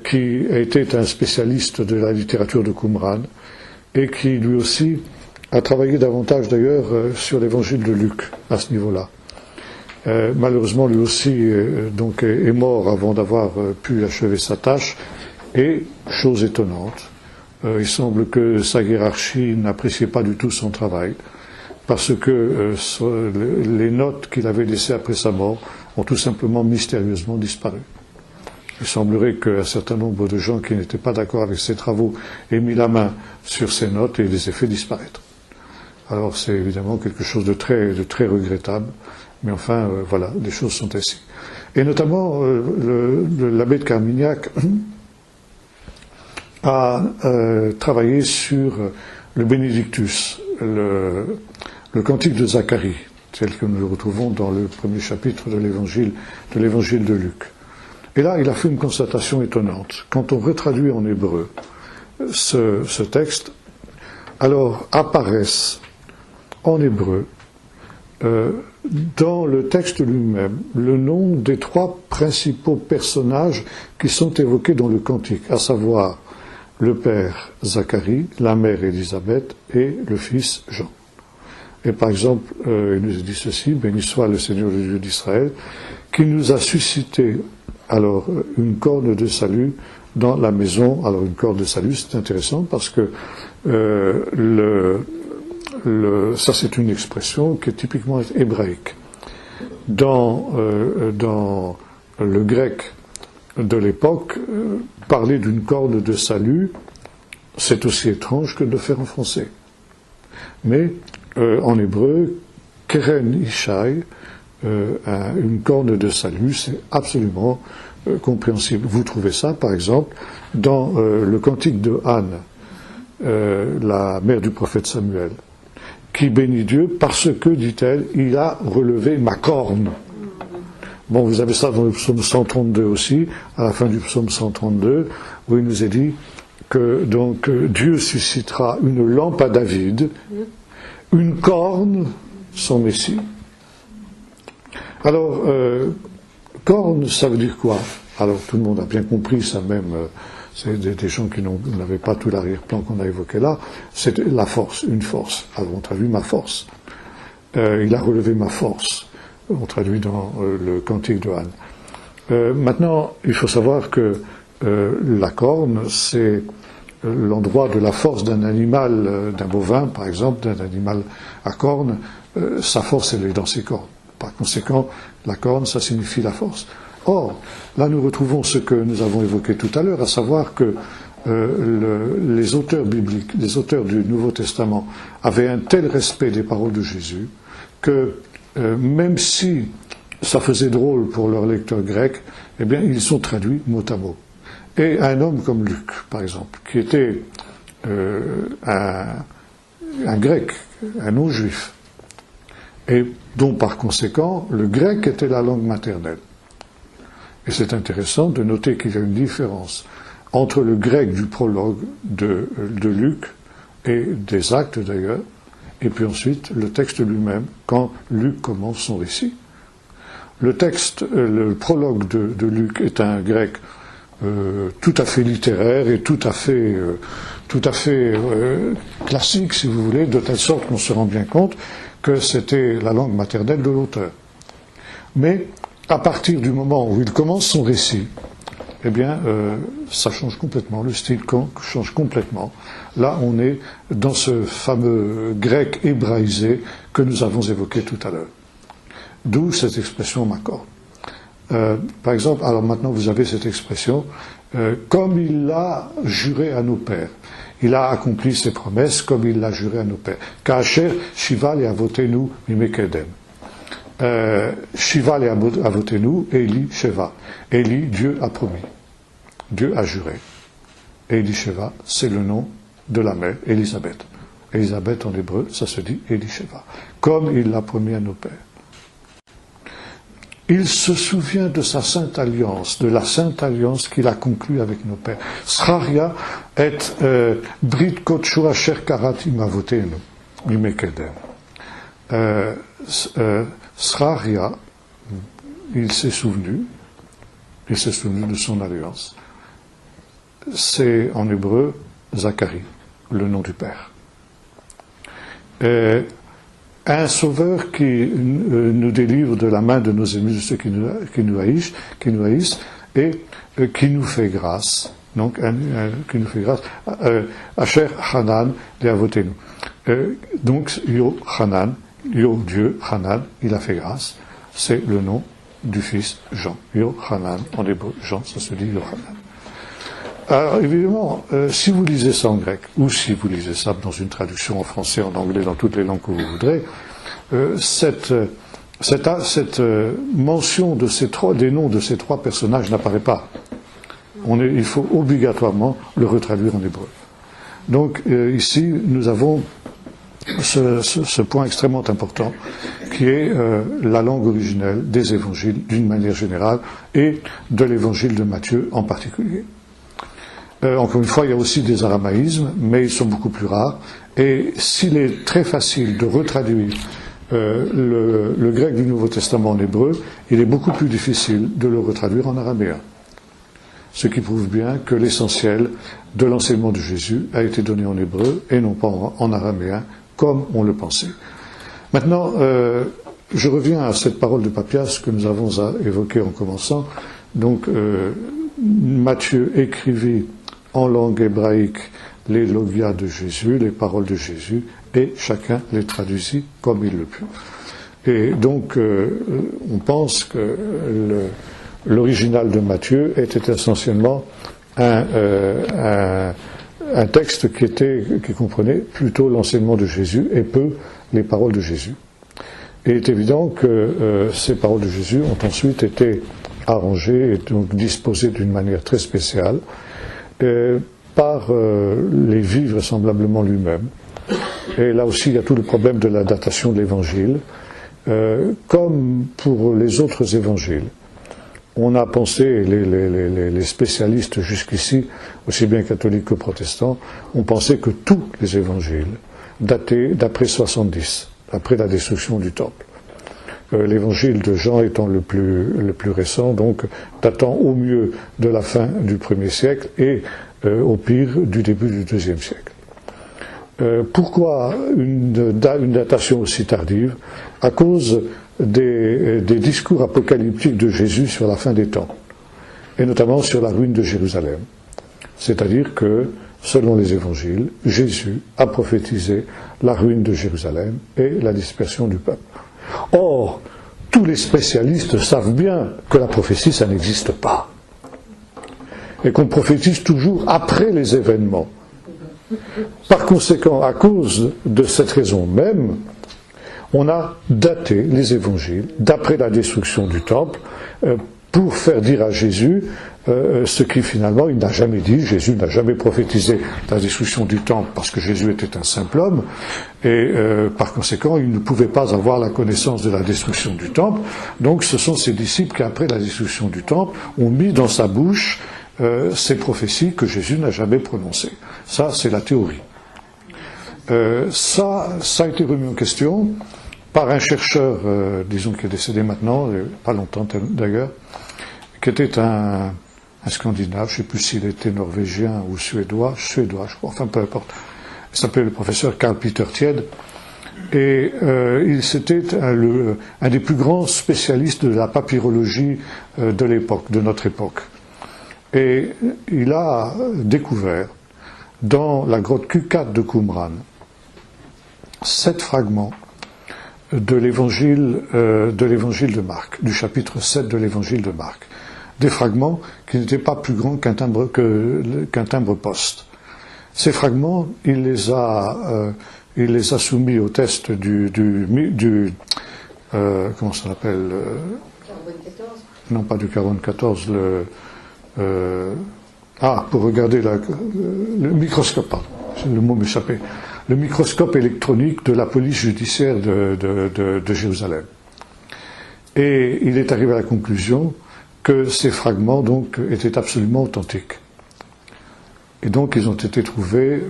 qui était un spécialiste de la littérature de Qumran, et qui lui aussi a travaillé davantage d'ailleurs sur l'évangile de Luc à ce niveau-là. Malheureusement, lui aussi donc est mort avant d'avoir pu achever sa tâche, et, chose étonnante, il semble que sa hiérarchie n'appréciait pas du tout son travail, parce que les notes qu'il avait laissées après sa mort ont tout simplement mystérieusement disparu. Il semblerait qu'un certain nombre de gens qui n'étaient pas d'accord avec ses travaux aient mis la main sur ses notes et les aient fait disparaître. Alors c'est évidemment quelque chose de très regrettable, mais enfin voilà, les choses sont ainsi. Et notamment l'abbé de Carmignac a travaillé sur le Bénédictus, le cantique de Zacharie, tel que nous le retrouvons dans le premier chapitre de l'évangile de Luc. Et là, il a fait une constatation étonnante. Quand on retraduit en hébreu ce texte, alors apparaissent en hébreu, dans le texte lui-même, le nom des trois principaux personnages qui sont évoqués dans le cantique, à savoir le père Zacharie, la mère Élisabeth et le fils Jean. Et par exemple, il nous dit ceci: béni soit le Seigneur le Dieu d'Israël, qui nous a suscité alors une corne de salut dans la maison. Alors une corne de salut, c'est intéressant parce que ça c'est une expression qui est typiquement hébraïque. Dans le grec de l'époque, parler d'une corne de salut, c'est aussi étrange que de le faire en français. Mais en hébreu, keren ishai, une corne de salut, c'est absolument compréhensible. Vous trouvez ça, par exemple, dans le cantique de Anne, la mère du prophète Samuel, qui bénit Dieu parce que, dit-elle, il a relevé ma corne. Bon, vous avez ça dans le psaume 132 aussi, à la fin du psaume 132, où il nous est dit que donc Dieu suscitera une lampe à David, une corne, son Messie. Alors, corne, ça veut dire quoi? Alors, tout le monde a bien compris ça même, c'est des gens qui n'avaient pas tout l'arrière-plan qu'on a évoqué là, c'est la force, une force. Alors, on traduit ma force. Il a relevé ma force. On traduit dans le cantique de Anne. Maintenant, il faut savoir que la corne, c'est l'endroit de la force d'un animal, d'un bovin par exemple, d'un animal à cornes. Sa force, elle est dans ses cornes. Par conséquent, la corne, ça signifie la force. Or, là nous retrouvons ce que nous avons évoqué tout à l'heure, à savoir que les auteurs bibliques, les auteurs du Nouveau Testament, avaient un tel respect des paroles de Jésus que même si ça faisait drôle pour leurs lecteurs grecs, eh bien, ils sont traduits mot à mot. Et un homme comme Luc, par exemple, qui était un grec, un non-juif, et dont par conséquent le grec était la langue maternelle. Et c'est intéressant de noter qu'il y a une différence entre le grec du prologue de Luc, et des Actes d'ailleurs, et puis ensuite le texte lui-même, quand Luc commence son récit. Le texte, le prologue de Luc est un grec tout à fait littéraire et tout à fait classique, si vous voulez, de telle sorte qu'on se rend bien compte que c'était la langue maternelle de l'auteur. Mais à partir du moment où il commence son récit, eh bien, ça change complètement, le style change complètement. Là, on est dans ce fameux grec hébraïsé que nous avons évoqué tout à l'heure. D'où cette expression ma corne. Par exemple, alors maintenant vous avez cette expression, comme il l'a juré à nos pères. Il a accompli ses promesses comme il l'a juré à nos pères. Kacher, Shiva le avotenu mimekedem. Shiva le avotenu, Eli Sheva. Eli, Dieu a promis. Dieu a juré. Eli Sheva, c'est le nom de la mère, Élisabeth. Élisabeth en hébreu, ça se dit Eli Sheva. Comme il l'a promis à nos pères. Il se souvient de sa sainte alliance, de la sainte alliance qu'il a conclue avec nos pères. Sraria et Brit Kotshu Asher Karatim Avotenu, Mimekedem. Sraria, il s'est souvenu de son alliance. C'est en hébreu Zacharie, le nom du Père. Un sauveur qui nous délivre de la main de nos ennemis, de ceux qui nous haïssent, et qui nous fait grâce. Donc, qui nous fait grâce. Asher Hanan de Avotenu. Donc, Yo Hanan, Yo Dieu, Hanan, il a fait grâce. C'est le nom du fils Jean. Yochanan, en hébreu. Jean, ça se dit Yochanan. Alors évidemment, si vous lisez ça en grec, ou si vous lisez ça dans une traduction en français, en anglais, dans toutes les langues que vous voudrez, cette mention des noms de ces trois personnages n'apparaît pas. Il faut obligatoirement le retraduire en hébreu. Donc ici, nous avons ce point extrêmement important, qui est la langue originelle des évangiles d'une manière générale, et de l'évangile de Matthieu en particulier. Encore une fois, il y a aussi des aramaïsmes, mais ils sont beaucoup plus rares. Et s'il est très facile de retraduire le grec du Nouveau Testament en hébreu, il est beaucoup plus difficile de le retraduire en araméen. Ce qui prouve bien que l'essentiel de l'enseignement de Jésus a été donné en hébreu et non pas en araméen, comme on le pensait. Maintenant, je reviens à cette parole de Papias que nous avons évoquée en commençant. Donc, Matthieu écrivit en langue hébraïque les logias de Jésus, les paroles de Jésus, et chacun les traduisit comme il le put. Et donc, on pense que l'original de Matthieu était essentiellement un texte qui comprenait plutôt l'enseignement de Jésus et peu les paroles de Jésus. Et il est évident que ces paroles de Jésus ont ensuite été arrangées et donc disposées d'une manière très spéciale par Lévi vraisemblablement lui-même. Et là aussi, il y a tout le problème de la datation de l'évangile. Comme pour les autres évangiles, on a pensé, les spécialistes jusqu'ici, aussi bien catholiques que protestants, ont pensé que tous les évangiles dataient d'après 70, après la destruction du temple. L'évangile de Jean étant le plus récent, donc datant au mieux de la fin du 1er siècle et au pire du début du 2e siècle. Pourquoi une datation aussi tardive? À cause des discours apocalyptiques de Jésus sur la fin des temps, et notamment sur la ruine de Jérusalem. C'est-à-dire que, selon les évangiles, Jésus a prophétisé la ruine de Jérusalem et la dispersion du peuple. Or, tous les spécialistes savent bien que la prophétie, ça n'existe pas. Et qu'on prophétise toujours après les événements. Par conséquent, à cause de cette raison même, on a daté les évangiles d'après la destruction du temple pour faire dire à Jésus ce qui finalement il n'a jamais dit. Jésus n'a jamais prophétisé la destruction du temple parce que Jésus était un simple homme et par conséquent il ne pouvait pas avoir la connaissance de la destruction du temple. Donc ce sont ses disciples qui après la destruction du temple ont mis dans sa bouche ces prophéties que Jésus n'a jamais prononcées. Ça c'est la théorie. Ça a été remis en question par un chercheur, disons qui est décédé maintenant, pas longtemps d'ailleurs, qui était un Scandinave, je ne sais plus s'il était norvégien ou suédois, je crois, enfin peu importe. Il s'appelait le professeur Karl Peter Tiede, et c'était un des plus grands spécialistes de la papyrologie de l'époque, de notre époque. Et il a découvert dans la grotte Q4 de Qumran 7 fragments de l'évangile de Marc, du chapitre 7 de l'évangile de Marc. Des fragments qui n'étaient pas plus grands qu'un timbre-poste. Ces fragments, il les a soumis au test comment ça s'appelle Carbone 14 ? Non, pas du carbone 14, pour regarder le microscope, pardon, le mot m'échappait. Le microscope électronique de la police judiciaire de Jérusalem. Et il est arrivé à la conclusion que ces fragments donc étaient absolument authentiques. Et donc ils ont été trouvés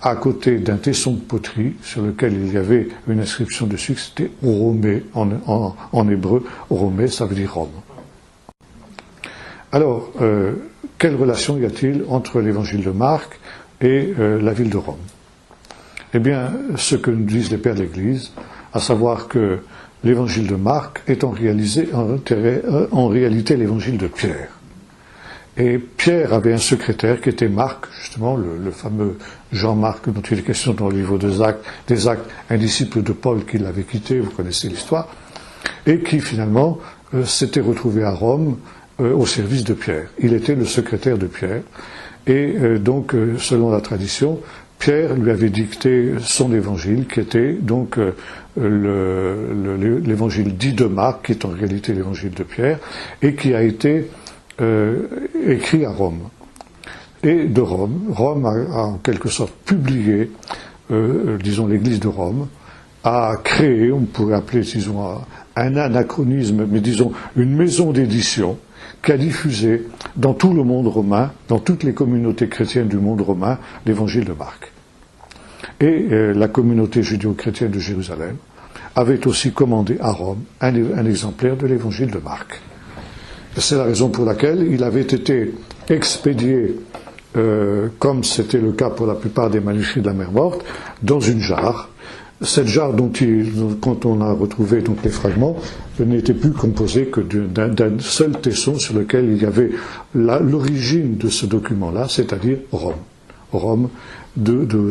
à côté d'un tesson de poterie sur lequel il y avait une inscription dessus, c'était Oromé en hébreu. Oromé, ça veut dire Rome. Alors, quelle relation y a-t-il entre l'évangile de Marc et la ville de Rome? Eh bien, ce que nous disent les pères de l'Église, à savoir que l'évangile de Marc est en réalité l'évangile de Pierre. Et Pierre avait un secrétaire qui était Marc, justement, le fameux Jean-Marc dont il est question dans le livre des Actes, un disciple de Paul qui l'avait quitté, vous connaissez l'histoire, et qui finalement s'était retrouvé à Rome au service de Pierre. Il était le secrétaire de Pierre et donc, selon la tradition, Pierre lui avait dicté son évangile qui était donc l'évangile dit de Marc, qui est en réalité l'évangile de Pierre, et qui a été écrit à Rome. Et de Rome, Rome a en quelque sorte publié, disons l'Église de Rome, a créé, on pourrait appeler, disons, un anachronisme, mais disons une maison d'édition qui a diffusé dans tout le monde romain, dans toutes les communautés chrétiennes du monde romain, l'évangile de Marc. Et la communauté judéo-chrétienne de Jérusalem avait aussi commandé à Rome un exemplaire de l'évangile de Marc. C'est la raison pour laquelle il avait été expédié, comme c'était le cas pour la plupart des manuscrits de la mer Morte, dans une jarre. Cette jarre quand on a retrouvé donc les fragments, n'était plus composée que d'un seul tesson sur lequel il y avait l'origine de ce document-là, c'est-à-dire Rome. Rome,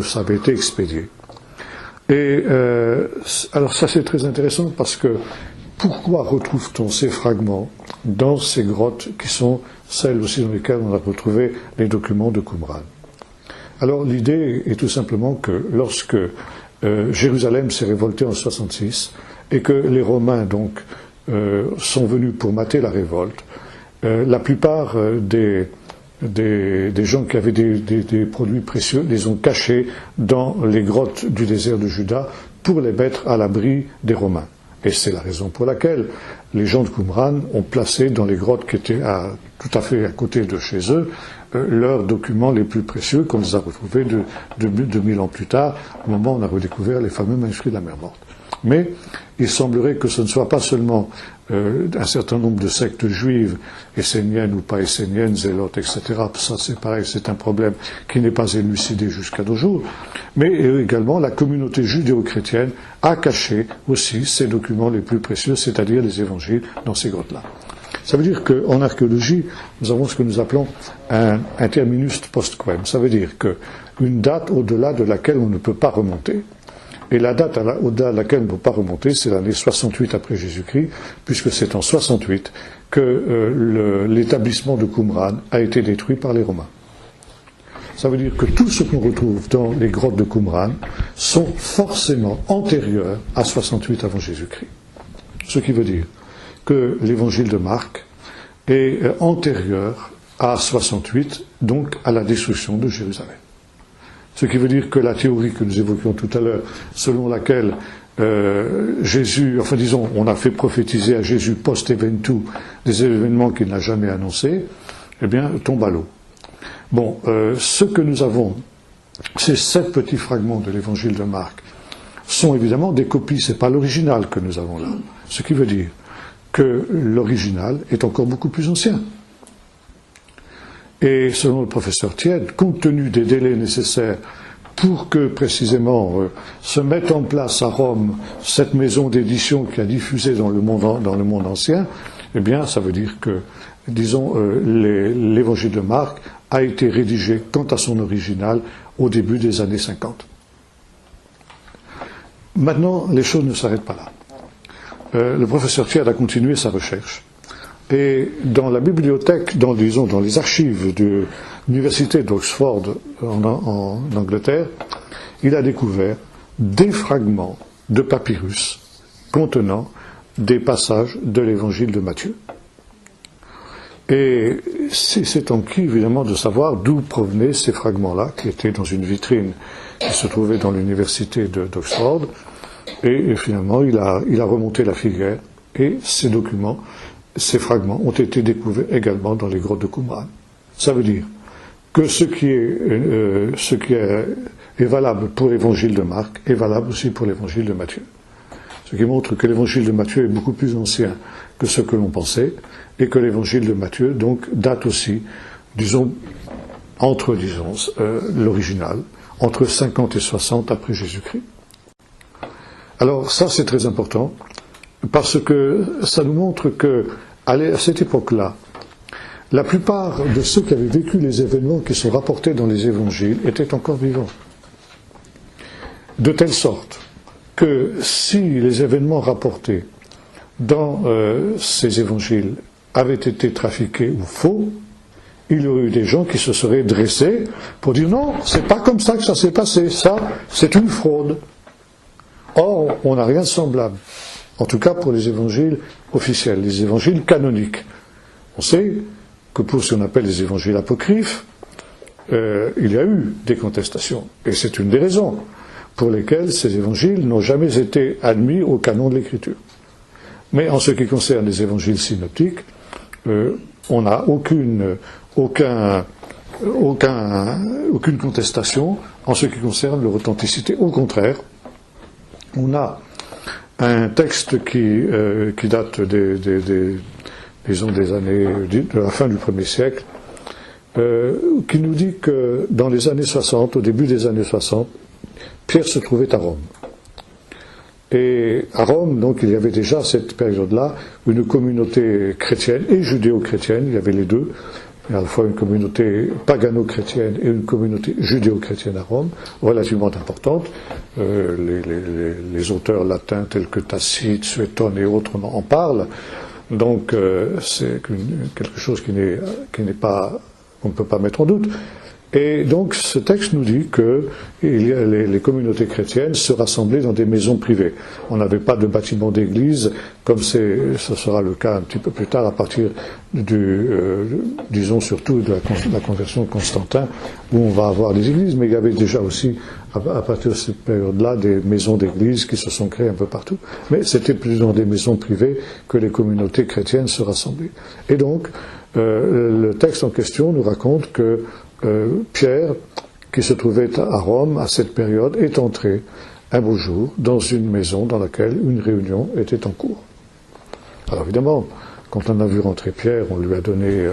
ça avait été expédié. Et alors ça c'est très intéressant parce que pourquoi retrouve-t-on ces fragments dans ces grottes qui sont celles aussi dans lesquelles on a retrouvé les documents de Qumran? Alors l'idée est tout simplement que lorsque Jérusalem s'est révoltée en 66 et que les Romains donc sont venus pour mater la révolte, la plupart des gens qui avaient des produits précieux les ont cachés dans les grottes du désert de Juda pour les mettre à l'abri des Romains. Et c'est la raison pour laquelle les gens de Qumran ont placé dans les grottes qui étaient tout à fait à côté de chez eux leurs documents les plus précieux qu'on les a retrouvés 2000 ans plus tard, au moment où on a redécouvert les fameux manuscrits de la mer Morte. Mais il semblerait que ce ne soit pas seulement un certain nombre de sectes juives, esséniennes ou pas esséniennes, zélotes, etc. Ça c'est pareil, c'est un problème qui n'est pas élucidé jusqu'à nos jours. Mais également la communauté judéo-chrétienne a caché aussi ces documents les plus précieux, c'est-à-dire les évangiles, dans ces grottes-là. Ça veut dire qu'en archéologie, nous avons ce que nous appelons un terminus post quem. Ça veut dire qu'une date au-delà de laquelle on ne peut pas remonter. Et la date au-delà de laquelle on ne peut pas remonter, c'est l'année 68 après Jésus-Christ, puisque c'est en 68 que l'établissement de Qumran a été détruit par les Romains. Ça veut dire que tout ce qu'on retrouve dans les grottes de Qumran sont forcément antérieurs à 68 avant Jésus-Christ. Ce qui veut dire que l'évangile de Marc est antérieur à 68, donc à la destruction de Jérusalem. Ce qui veut dire que la théorie que nous évoquions tout à l'heure, selon laquelle Jésus, enfin disons, on a fait prophétiser à Jésus post-eventu des événements qu'il n'a jamais annoncés, eh bien, tombe à l'eau. Bon, ce que nous avons, ces 7 petits fragments de l'évangile de Marc, sont évidemment des copies, c'est pas l'original que nous avons là. Ce qui veut dire que l'original est encore beaucoup plus ancien. Et selon le professeur Tiède, compte tenu des délais nécessaires pour que précisément se mette en place à Rome cette maison d'édition qui a diffusé dans le monde ancien, eh bien ça veut dire que, disons, l'évangile de Marc a été rédigé quant à son original au début des années 50. Maintenant, les choses ne s'arrêtent pas là. Le professeur Tiède a continué sa recherche. Et dans la bibliothèque, dans les archives de l'université d'Oxford en Angleterre, il a découvert des fragments de papyrus contenant des passages de l'évangile de Matthieu. Et c'est enquis évidemment de savoir d'où provenaient ces fragments-là, qui étaient dans une vitrine qui se trouvait dans l'université d'Oxford. Et finalement, il a remonté la filière et ces documents, ces fragments ont été découverts également dans les grottes de Qumran. Ça veut dire que ce qui est valable pour l'évangile de Marc est valable aussi pour l'évangile de Matthieu. Ce qui montre que l'évangile de Matthieu est beaucoup plus ancien que ce que l'on pensait, et que l'évangile de Matthieu, donc, date aussi, l'original, entre 50 et 60 après Jésus-Christ. Alors ça, c'est très important, parce que ça nous montre que, à cette époque-là, la plupart de ceux qui avaient vécu les événements qui sont rapportés dans les évangiles étaient encore vivants. De telle sorte que si les événements rapportés dans ces évangiles avaient été trafiqués ou faux, il y aurait eu des gens qui se seraient dressés pour dire non, c'est pas comme ça que ça s'est passé, ça, c'est une fraude. Or, on n'a rien de semblable. En tout cas pour les évangiles officiels, les évangiles canoniques. On sait que pour ce qu'on appelle les évangiles apocryphes, il y a eu des contestations. Et c'est une des raisons pour lesquelles ces évangiles n'ont jamais été admis au canon de l'Écriture. Mais en ce qui concerne les évangiles synoptiques, on n'a aucune contestation en ce qui concerne leur authenticité. Au contraire, on a un texte qui date disons des années de la fin du 1er siècle, qui nous dit que dans les années 60, au début des années 60, Pierre se trouvait à Rome. Et à Rome, donc, il y avait déjà à cette période-là une communauté chrétienne et judéo-chrétienne, il y avait les deux, à la fois une communauté pagano-chrétienne et une communauté judéo-chrétienne à Rome, relativement importante. Les auteurs latins tels que Tacite, Suétone et autres en parlent. Donc c'est quelque chose qui n'est pas, qu'on ne peut pas mettre en doute. Et donc ce texte nous dit que les communautés chrétiennes se rassemblaient dans des maisons privées. On n'avait pas de bâtiment d'église, comme ce sera le cas un petit peu plus tard à partir disons surtout de la conversion de Constantin, où on va avoir des églises, mais il y avait déjà aussi à partir de cette période-là des maisons d'église qui se sont créées un peu partout. Mais c'était plus dans des maisons privées que les communautés chrétiennes se rassemblaient. Et donc le texte en question nous raconte que Pierre, qui se trouvait à Rome à cette période, est entré un beau jour dans une maison dans laquelle une réunion était en cours. Alors évidemment, quand on a vu rentrer Pierre, on lui a donné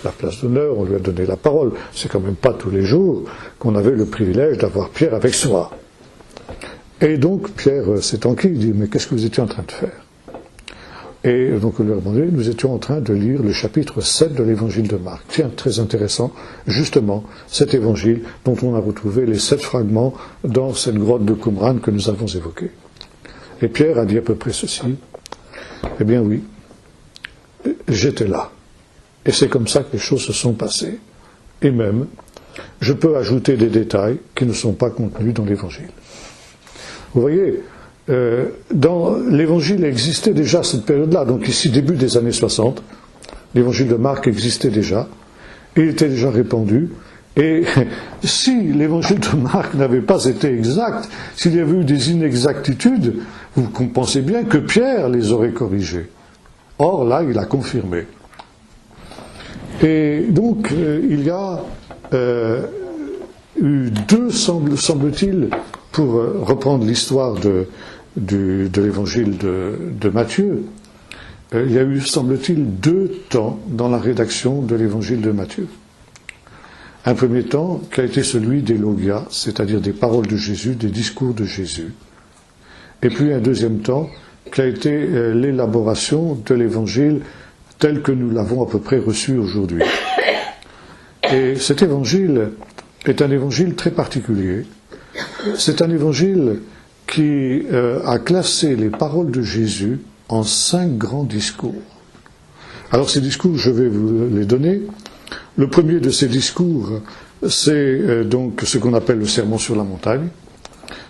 la place d'honneur, on lui a donné la parole. C'est quand même pas tous les jours qu'on avait le privilège d'avoir Pierre avec soi. Et donc Pierre s'est enquis, il dit « Mais qu'est-ce que vous étiez en train de faire ?» Et donc on lui a demandé, nous étions en train de lire le chapitre 7 de l'évangile de Marc. Tiens, très intéressant, justement, cet évangile dont on a retrouvé les 7 fragments dans cette grotte de Qumran que nous avons évoquée. Et Pierre a dit à peu près ceci, eh bien oui, j'étais là. Et c'est comme ça que les choses se sont passées. Et même, je peux ajouter des détails qui ne sont pas contenus dans l'évangile. Vous voyez, dans l'évangile existait déjà à cette période-là, donc ici début des années 60, l'évangile de Marc existait déjà, il était déjà répandu, et si l'évangile de Marc n'avait pas été exact, s'il y avait eu des inexactitudes, vous pensez bien que Pierre les aurait corrigées. Or là, il a confirmé. Et donc, il y a eu deux, semble-t-il, pour reprendre l'histoire de l'évangile de Matthieu, il y a eu, semble-t-il, 2 temps dans la rédaction de l'évangile de Matthieu. Un premier temps qui a été celui des logia, c'est-à-dire des paroles de Jésus, des discours de Jésus. Et puis un deuxième temps qui a été l'élaboration de l'évangile tel que nous l'avons à peu près reçu aujourd'hui. Et cet évangile est un évangile très particulier. C'est un évangile qui a classé les paroles de Jésus en 5 grands discours. Alors ces discours, je vais vous les donner. Le premier de ces discours, c'est donc ce qu'on appelle le Sermon sur la montagne,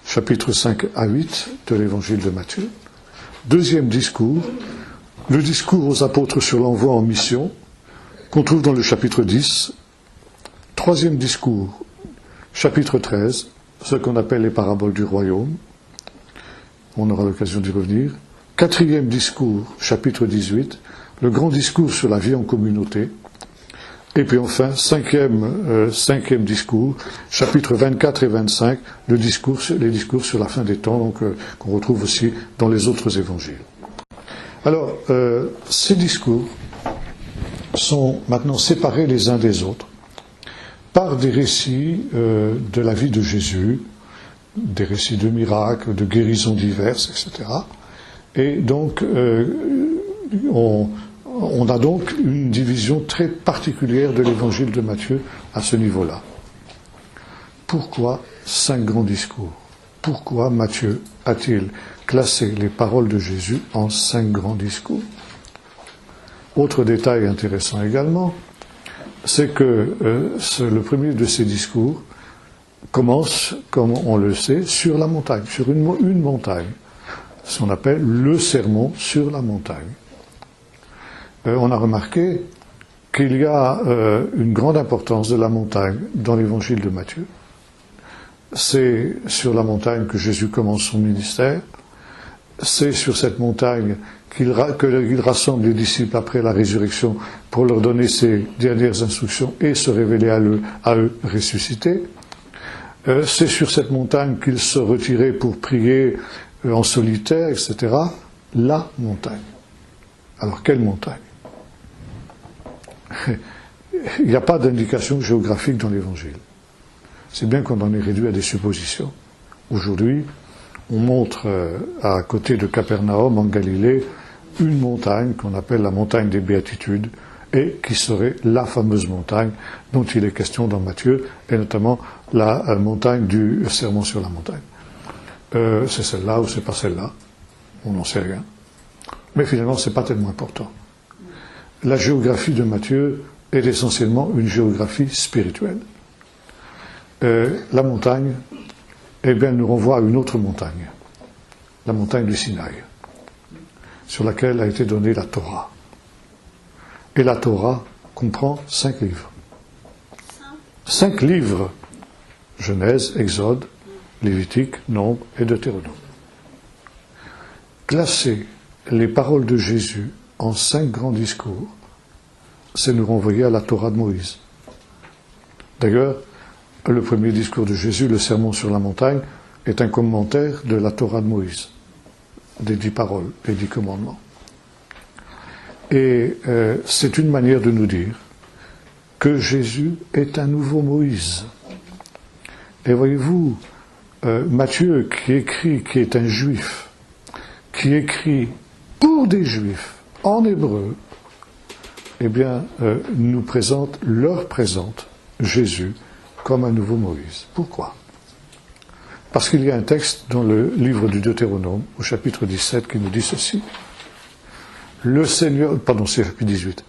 chapitres 5 à 8 de l'évangile de Matthieu. Deuxième discours, le discours aux apôtres sur l'envoi en mission, qu'on trouve dans le chapitre 10. Troisième discours, chapitre 13, ce qu'on appelle les paraboles du royaume. On aura l'occasion d'y revenir. Quatrième discours, chapitre 18, le grand discours sur la vie en communauté. Et puis enfin, cinquième discours, chapitres 24 et 25, les discours sur la fin des temps, donc qu'on retrouve aussi dans les autres évangiles. Alors, ces discours sont maintenant séparés les uns des autres par des récits de la vie de Jésus, des récits de miracles, de guérisons diverses, etc. Et donc, on a donc une division très particulière de l'évangile de Matthieu à ce niveau-là. Pourquoi 5 grands discours? pourquoi Matthieu a-t-il classé les paroles de Jésus en 5 grands discours? Autre détail intéressant également, c'est que le premier de ces discours commence, comme on le sait, sur la montagne, sur une montagne, ce qu'on appelle le sermon sur la montagne. On a remarqué qu'il y a une grande importance de la montagne dans l'évangile de Matthieu. C'est sur la montagne que Jésus commence son ministère, c'est sur cette montagne qu'il rassemble les disciples après la résurrection pour leur donner ses dernières instructions et se révéler à eux ressuscités. C'est sur cette montagne qu'il se retirait pour prier en solitaire, etc. La montagne. Alors, quelle montagne? Il n'y a pas d'indication géographique dans l'Évangile. C'est bien qu'on en est réduit à des suppositions. Aujourd'hui, on montre à côté de Capernaum, en Galilée, une montagne qu'on appelle la montagne des Béatitudes, et qui serait la fameuse montagne dont il est question dans Matthieu, et notamment la montagne du sermon sur la montagne. C'est celle-là ou c'est pas celle-là, on n'en sait rien. Mais finalement, c'est pas tellement important. La géographie de Matthieu est essentiellement une géographie spirituelle. La montagne, eh bien, nous renvoie à une autre montagne, la montagne du Sinaï, sur laquelle a été donnée la Torah. Et la Torah comprend 5 livres. 5 livres. Genèse, Exode, Lévitique, Nombre et Deutéronome. Classer les paroles de Jésus en 5 grands discours, c'est nous renvoyer à la Torah de Moïse. D'ailleurs, le premier discours de Jésus, le sermon sur la montagne, est un commentaire de la Torah de Moïse, des 10 paroles, des 10 commandements. Et c'est une manière de nous dire que Jésus est un nouveau Moïse. Et voyez-vous, Matthieu qui est un juif, qui écrit pour des juifs en hébreu, eh bien, leur présente Jésus comme un nouveau Moïse. Pourquoi? Parce qu'il y a un texte dans le livre du Deutéronome, au chapitre 17, qui nous dit ceci. C'est chapitre 18.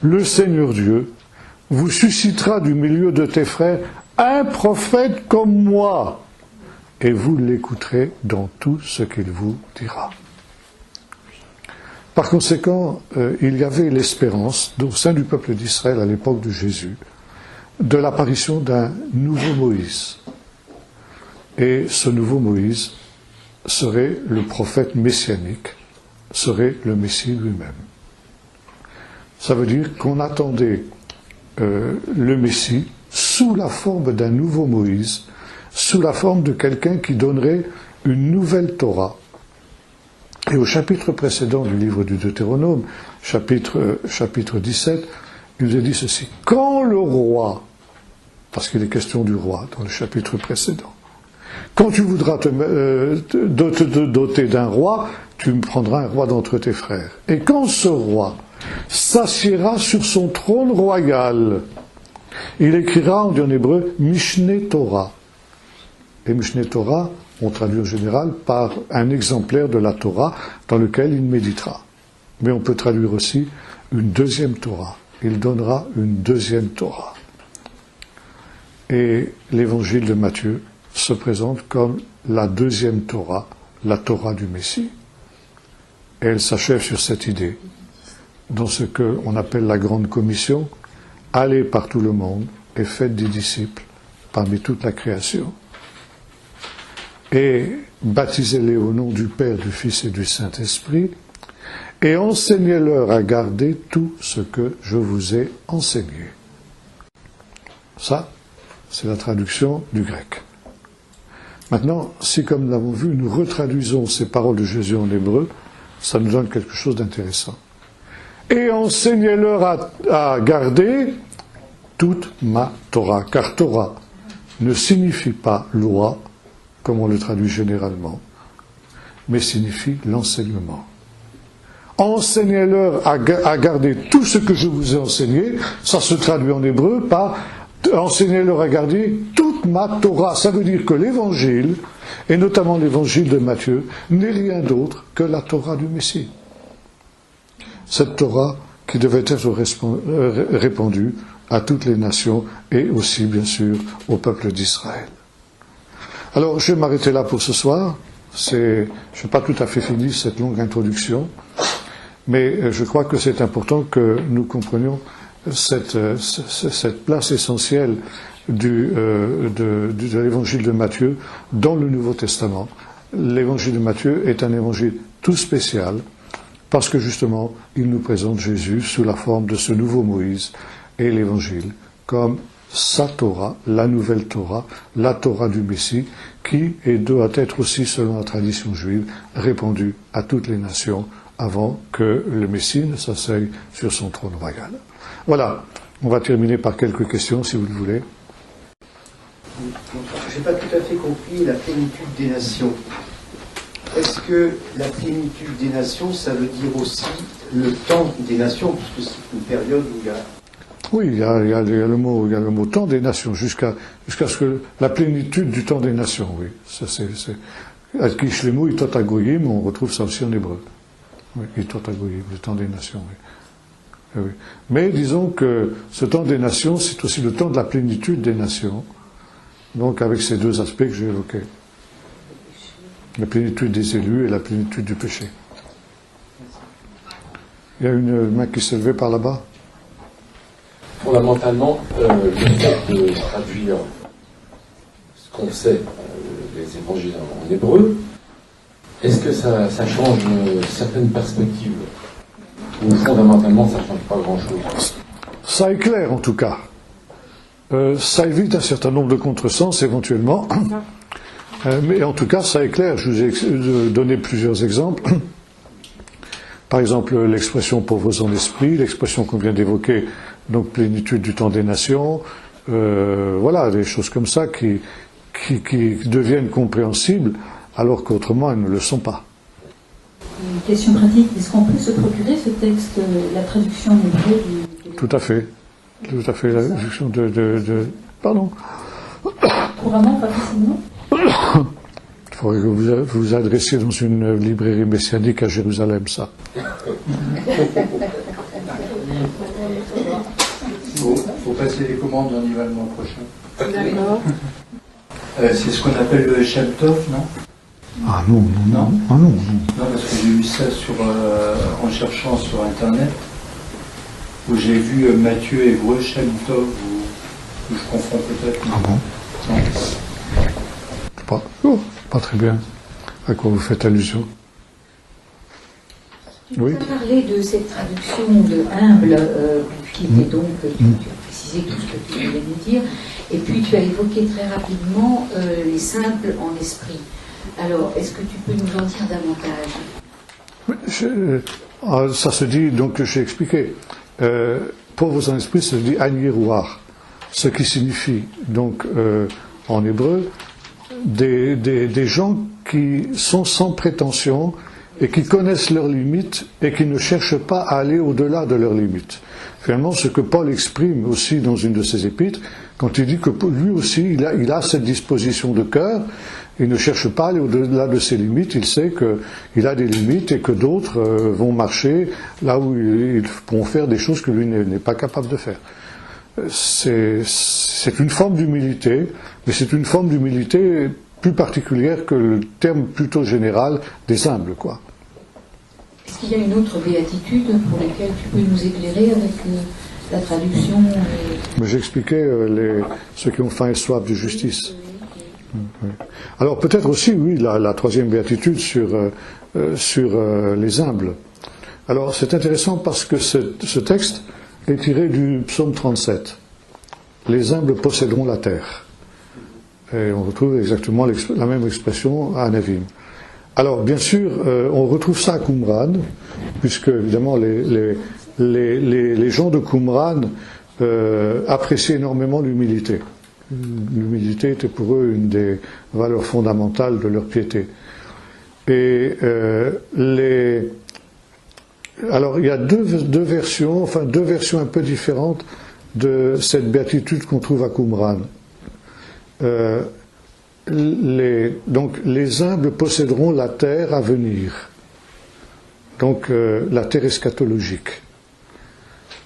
Le Seigneur Dieu vous suscitera du milieu de tes frères un prophète comme moi, et vous l'écouterez dans tout ce qu'il vous dira. Par conséquent, il y avait l'espérance au sein du peuple d'Israël à l'époque de Jésus de l'apparition d'un nouveau Moïse. Et ce nouveau Moïse serait le prophète messianique, serait le Messie lui-même. Ça veut dire qu'on attendait le Messie sous la forme d'un nouveau Moïse, sous la forme de quelqu'un qui donnerait une nouvelle Torah. Et au chapitre précédent du livre du Deutéronome, chapitre 17, il nous est dit ceci. Quand le roi, parce qu'il est question du roi dans le chapitre précédent, quand tu voudras te doter d'un roi, tu me prendras un roi d'entre tes frères. Et quand ce roi s'assiera sur son trône royal, il écrira, on dit en hébreu, Mishneh Torah. Et Mishneh Torah, on traduit en général par un exemplaire de la Torah dans lequel il méditera. Mais on peut traduire aussi une deuxième Torah. Il donnera une deuxième Torah. Et l'évangile de Matthieu se présente comme la deuxième Torah, la Torah du Messie. Et elle s'achève sur cette idée, dans ce qu'on appelle la grande commission, allez par tout le monde et faites des disciples parmi toute la création. Et baptisez-les au nom du Père, du Fils et du Saint-Esprit, et enseignez-leur à garder tout ce que je vous ai enseigné. Ça, c'est la traduction du grec. Maintenant, si comme nous l'avons vu, nous retraduisons ces paroles de Jésus en hébreu, ça nous donne quelque chose d'intéressant. Et enseignez-leur à garder toute ma Torah, car Torah ne signifie pas loi, comme on le traduit généralement, mais signifie l'enseignement. Enseignez-leur à garder tout ce que je vous ai enseigné, ça se traduit en hébreu par enseignez-leur à garder toute Chokma Torah, ça veut dire que l'évangile, et notamment l'évangile de Matthieu, n'est rien d'autre que la Torah du Messie. Cette Torah qui devait être répandue à toutes les nations et aussi, bien sûr, au peuple d'Israël. Alors, je vais m'arrêter là pour ce soir. Je n'ai pas tout à fait fini cette longue introduction, mais je crois que c'est important que nous comprenions cette place essentielle de l'évangile de Matthieu dans le Nouveau Testament. L'évangile de Matthieu est un évangile tout spécial parce que justement, il nous présente Jésus sous la forme de ce nouveau Moïse et l'évangile comme sa Torah, la nouvelle Torah, la Torah du Messie, qui doit être aussi, selon la tradition juive, répandue à toutes les nations avant que le Messie ne s'asseye sur son trône royal. Voilà, on va terminer par quelques questions, si vous le voulez. Je n'ai pas tout à fait compris la plénitude des nations. Est-ce que la plénitude des nations, ça veut dire aussi le temps des nations, puisque c'est une période où il y a... Oui, il y a le mot temps des nations, jusqu'à ce que la plénitude du temps des nations, oui. Ça, Kishlemu, Itot Agoyim, on retrouve ça aussi en hébreu. Oui, Itot Agoyim, le temps des nations, oui. Oui. Mais disons que ce temps des nations, c'est aussi le temps de la plénitude des nations, donc avec ces deux aspects que j'ai évoqués. La plénitude des élus et la plénitude du péché. Il y a une main qui s'est levée par là-bas. Fondamentalement, le fait de traduire ce qu'on sait, les évangiles en hébreu, est-ce que ça change certaines perspectives? Ou fondamentalement, ça ne change pas grand-chose? Ça éclaire en tout cas. Ça évite un certain nombre de contresens éventuellement. Mais en tout cas, ça éclaire. Je vous ai donné plusieurs exemples. Par exemple, l'expression pauvres en esprit, l'expression qu'on vient d'évoquer, donc plénitude du temps des nations, voilà, des choses comme ça qui deviennent compréhensibles, alors qu'autrement elles ne le sont pas. Une question pratique, est-ce qu'on peut se procurer ce texte, la traduction en hébreu du... Tout à fait, la traduction Pardon. Couramment, pas facilement. Il faudrait que vous vous adressiez dans une librairie messianique à Jérusalem, ça. Faut passer les commandes, on y va le mois prochain. D'accord. C'est ce qu'on appelle le Shem Tov, non? Ah non. Non, parce que j'ai vu ça en cherchant sur Internet, où j'ai vu Matthieu hébreu, Shem Tov, où je confonds peut-être. Ah bon? Non. Pas très bien. À quoi vous faites allusion? Tu nous as parlé de cette traduction de humble, qui était donc, tu as précisé tout ce que tu voulais nous dire, et puis tu as évoqué très rapidement les simples en esprit. Alors, est-ce que tu peux nous en dire davantage? Ça se dit, donc j'ai expliqué, pauvres en esprit, ça se dit Agnirouar, ce qui signifie, donc, en hébreu, des gens qui sont sans prétention et qui connaissent leurs limites et qui ne cherchent pas à aller au-delà de leurs limites. Finalement, ce que Paul exprime aussi dans une de ses épîtres, quand il dit que lui aussi, il a cette disposition de cœur, il ne cherche pas à aller au-delà de ses limites, il sait qu'il a des limites et que d'autres vont marcher là où ils pourront faire des choses que lui n'est pas capable de faire. C'est une forme d'humilité, mais c'est une forme d'humilité plus particulière que le terme plutôt général des humbles, quoi. Est-ce qu'il y a une autre béatitude pour laquelle tu peux nous éclairer avec la traduction Mais j'expliquais ceux qui ont faim et soif de justice. Oui. Alors peut-être aussi, oui, la troisième béatitude sur les humbles. Alors c'est intéressant parce que ce texte est tiré du psaume 37. Les humbles posséderont la terre. Et on retrouve exactement la même expression à Anavim. Alors, bien sûr, on retrouve ça à Qumran, puisque, évidemment, les gens de Qumran appréciaient énormément l'humilité. L'humilité était pour eux une des valeurs fondamentales de leur piété. Et alors, il y a deux versions un peu différentes de cette béatitude qu'on trouve à Qumran. donc les humbles posséderont la terre à venir, donc la terre eschatologique.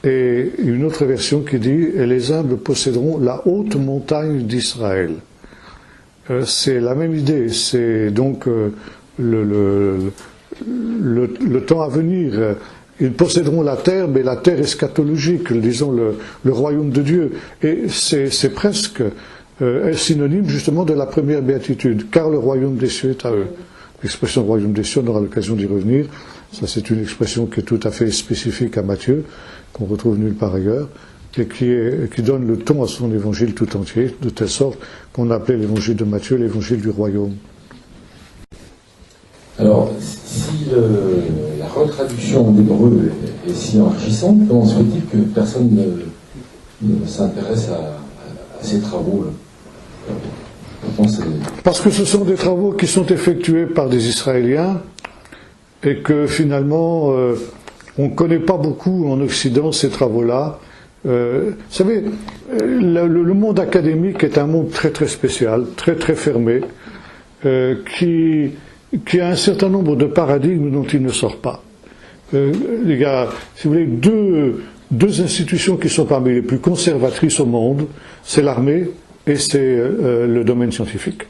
Et une autre version qui dit « Et les humbles posséderont la haute montagne d'Israël ». C'est la même idée, c'est donc le temps à venir. Ils posséderont la terre, mais la terre eschatologique, disons le royaume de Dieu. Et c'est presque synonyme justement de la première béatitude, car le royaume des cieux est à eux. L'expression royaume des cieux, on aura l'occasion d'y revenir. Ça, c'est une expression qui est tout à fait spécifique à Matthieu, qu'on retrouve nulle part ailleurs, et qui donne le ton à son évangile tout entier, de telle sorte qu'on appelait l'évangile de Matthieu l'évangile du royaume. Alors, si la retraduction en hébreu est si enrichissante, comment se fait-il que personne ne s'intéresse à ces travaux-là? Parce que ce sont des travaux qui sont effectués par des Israéliens et que finalement on ne connaît pas beaucoup en Occident ces travaux-là. Vous savez, le monde académique est un monde très très spécial, très très fermé, qui a un certain nombre de paradigmes dont il ne sort pas. Il y a, si vous voulez, deux institutions qui sont parmi les plus conservatrices au monde, c'est l'armée et c'est le domaine scientifique.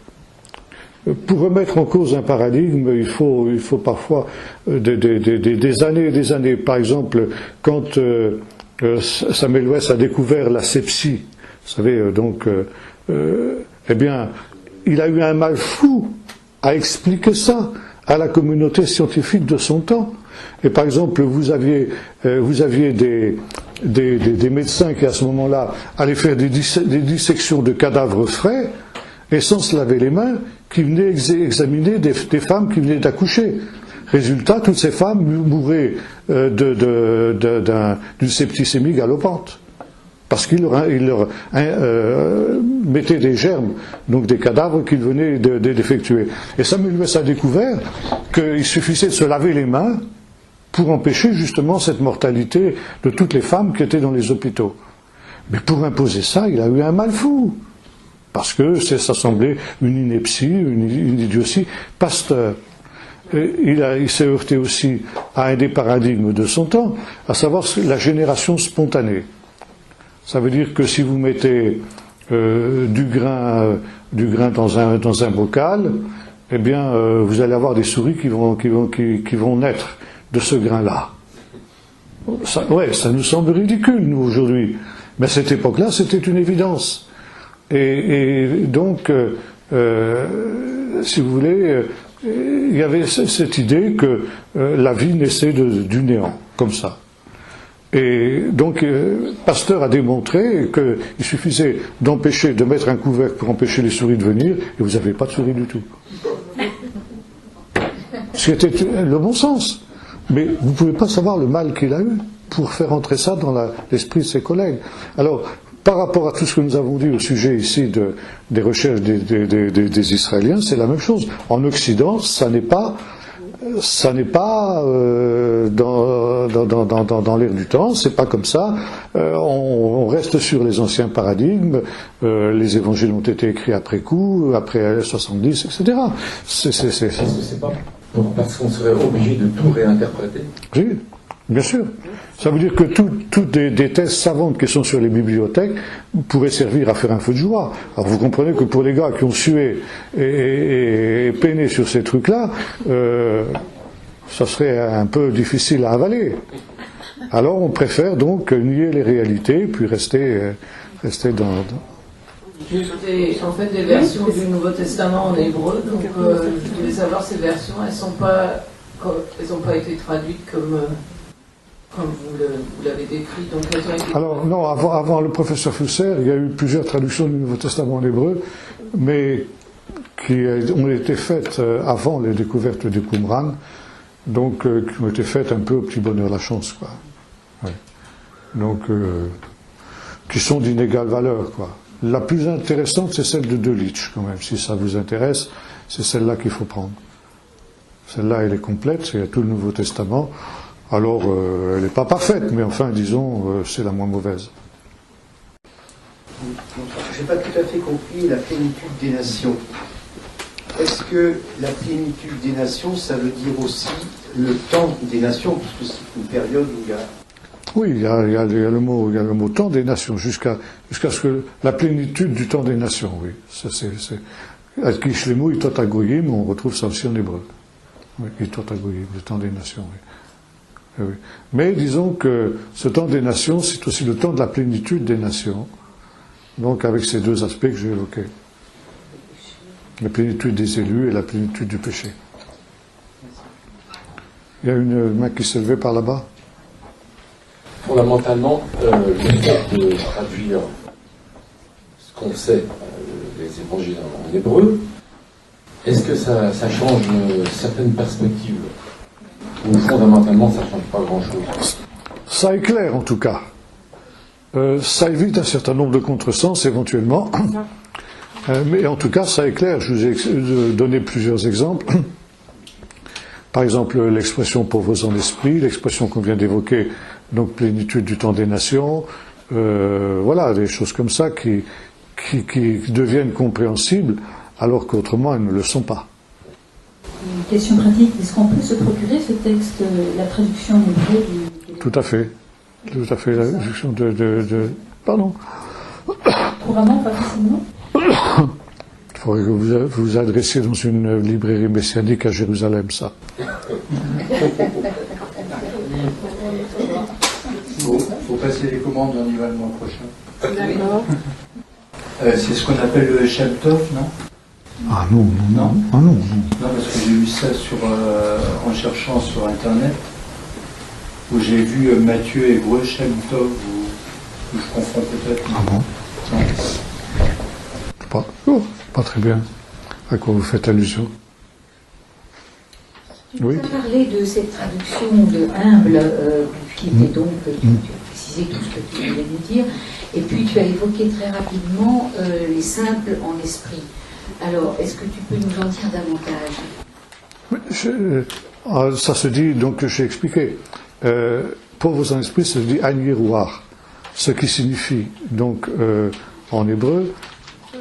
Pour remettre en cause un paradigme, il faut parfois des années et des années. Par exemple, quand Samuel West a découvert la sepsie, vous savez, eh bien, il a eu un mal fou à expliquer ça à la communauté scientifique de son temps. Et par exemple, vous aviez des médecins qui à ce moment-là allaient faire des dissections de cadavres frais et sans se laver les mains, qui venaient examiner des femmes qui venaient d'accoucher. Résultat, toutes ces femmes mouraient d'une septicémie galopante. Parce qu'ils leur mettaient des germes, donc des cadavres qu'ils venaient d'effectuer. Et Samuel West a découvert qu'il suffisait de se laver les mains pour empêcher justement cette mortalité de toutes les femmes qui étaient dans les hôpitaux. Mais pour imposer ça, il a eu un mal fou. Parce que ça semblait une ineptie, une idiotie. Pasteur, il s'est heurté aussi à un des paradigmes de son temps, à savoir la génération spontanée. Ça veut dire que si vous mettez du grain dans un bocal, eh bien, vous allez avoir des souris qui vont naître de ce grain-là. Ça nous semble ridicule, nous, aujourd'hui. Mais à cette époque-là, c'était une évidence. Et donc, si vous voulez, il y avait cette idée que la vie naissait du néant, comme ça. Et donc, Pasteur a démontré qu'il suffisait de mettre un couvercle pour empêcher les souris de venir, et vous n'avez pas de souris du tout. C'était le bon sens. Mais vous ne pouvez pas savoir le mal qu'il a eu pour faire entrer ça dans l'esprit de ses collègues. Alors, par rapport à tout ce que nous avons dit au sujet ici des recherches des Israéliens, c'est la même chose. En Occident, ça n'est pas dans l'air du temps, c'est pas comme ça. On reste sur les anciens paradigmes. Les évangiles ont été écrits après coup, après 70, etc. C'est pas parce qu'on serait obligé de tout réinterpréter. Oui, bien sûr. Ça veut dire que toutes des thèses savantes qui sont sur les bibliothèques pourraient servir à faire un feu de joie. Alors vous comprenez que pour les gars qui ont sué et peiné sur ces trucs-là, ça serait un peu difficile à avaler. Alors on préfère donc nier les réalités puis rester dans... J'ai en fait des versions du Nouveau Testament en hébreu, donc je voulais savoir ces versions, elles n'ont pas été traduites comme vous l'avez décrit. Donc elles ont été... Alors non, avant le professeur Fusser, il y a eu plusieurs traductions du Nouveau Testament en hébreu, mais qui ont été faites avant les découvertes du Qumran, donc qui ont été faites un peu au petit bonheur la chance, quoi. Ouais. Donc qui sont d'inégale valeur, quoi. La plus intéressante, c'est celle de Delitzsch, quand même. Si ça vous intéresse, c'est celle-là qu'il faut prendre. Celle-là, elle est complète, c'est tout le Nouveau Testament. Alors, elle n'est pas parfaite, mais enfin, disons, c'est la moins mauvaise. n'ai pas tout à fait compris la plénitude des nations. Est-ce que la plénitude des nations, ça veut dire aussi le temps des nations, puisque c'est une période où il y a... Oui, il y a le mot temps des nations, jusqu'à ce que la plénitude du temps des nations, oui. Ça, c'est Kishlemu, Itot Agoyim, on retrouve ça aussi en hébreu. Oui, Itot Agoyim, le temps des nations, oui. Oui. Mais disons que ce temps des nations, c'est aussi le temps de la plénitude des nations, donc avec ces deux aspects que j'ai évoqués. La plénitude des élus et la plénitude du péché. Il y a une main qui s'est levée par là-bas. Fondamentalement, le fait de traduire ce qu'on sait, les évangiles en hébreu, est-ce que ça change certaines perspectives? Ou fondamentalement, ça ne change pas grand-chose? Ça éclaire en tout cas. Ça évite un certain nombre de contresens éventuellement. Mais en tout cas, ça éclaire. Je vous ai donné plusieurs exemples. Par exemple, l'expression pauvres en esprit, l'expression qu'on vient d'évoquer, donc plénitude du temps des nations, voilà, des choses comme ça qui deviennent compréhensibles, alors qu'autrement elles ne le sont pas. Une question pratique, est-ce qu'on peut se procurer ce texte, la traduction en hébreu du... Tout à fait, la traduction Pardon. Couramment, pas facilement? Il faudrait que vous vous adressiez dans une librairie messianique à Jérusalem, ça. Faut passer les commandes, on y va le mois prochain. D'accord. C'est ce qu'on appelle le Shem Tov, non? Ah non. Non, Non, parce que j'ai vu ça en cherchant sur Internet, où j'ai vu Matthieu hébreu Shem Tov, où je confonds peut-être. Ah bon? Non. Pas très bien. À quoi vous faites allusion? Tu nous as parlé de cette traduction de humble, qui était donc, tu as précisé tout ce que tu voulais nous dire, et puis tu as évoqué très rapidement les simples en esprit. Alors, est-ce que tu peux nous en dire davantage? Ça se dit, donc j'ai expliqué, pauvres en esprit, ça se dit Agnirouar, ce qui signifie, donc, en hébreu,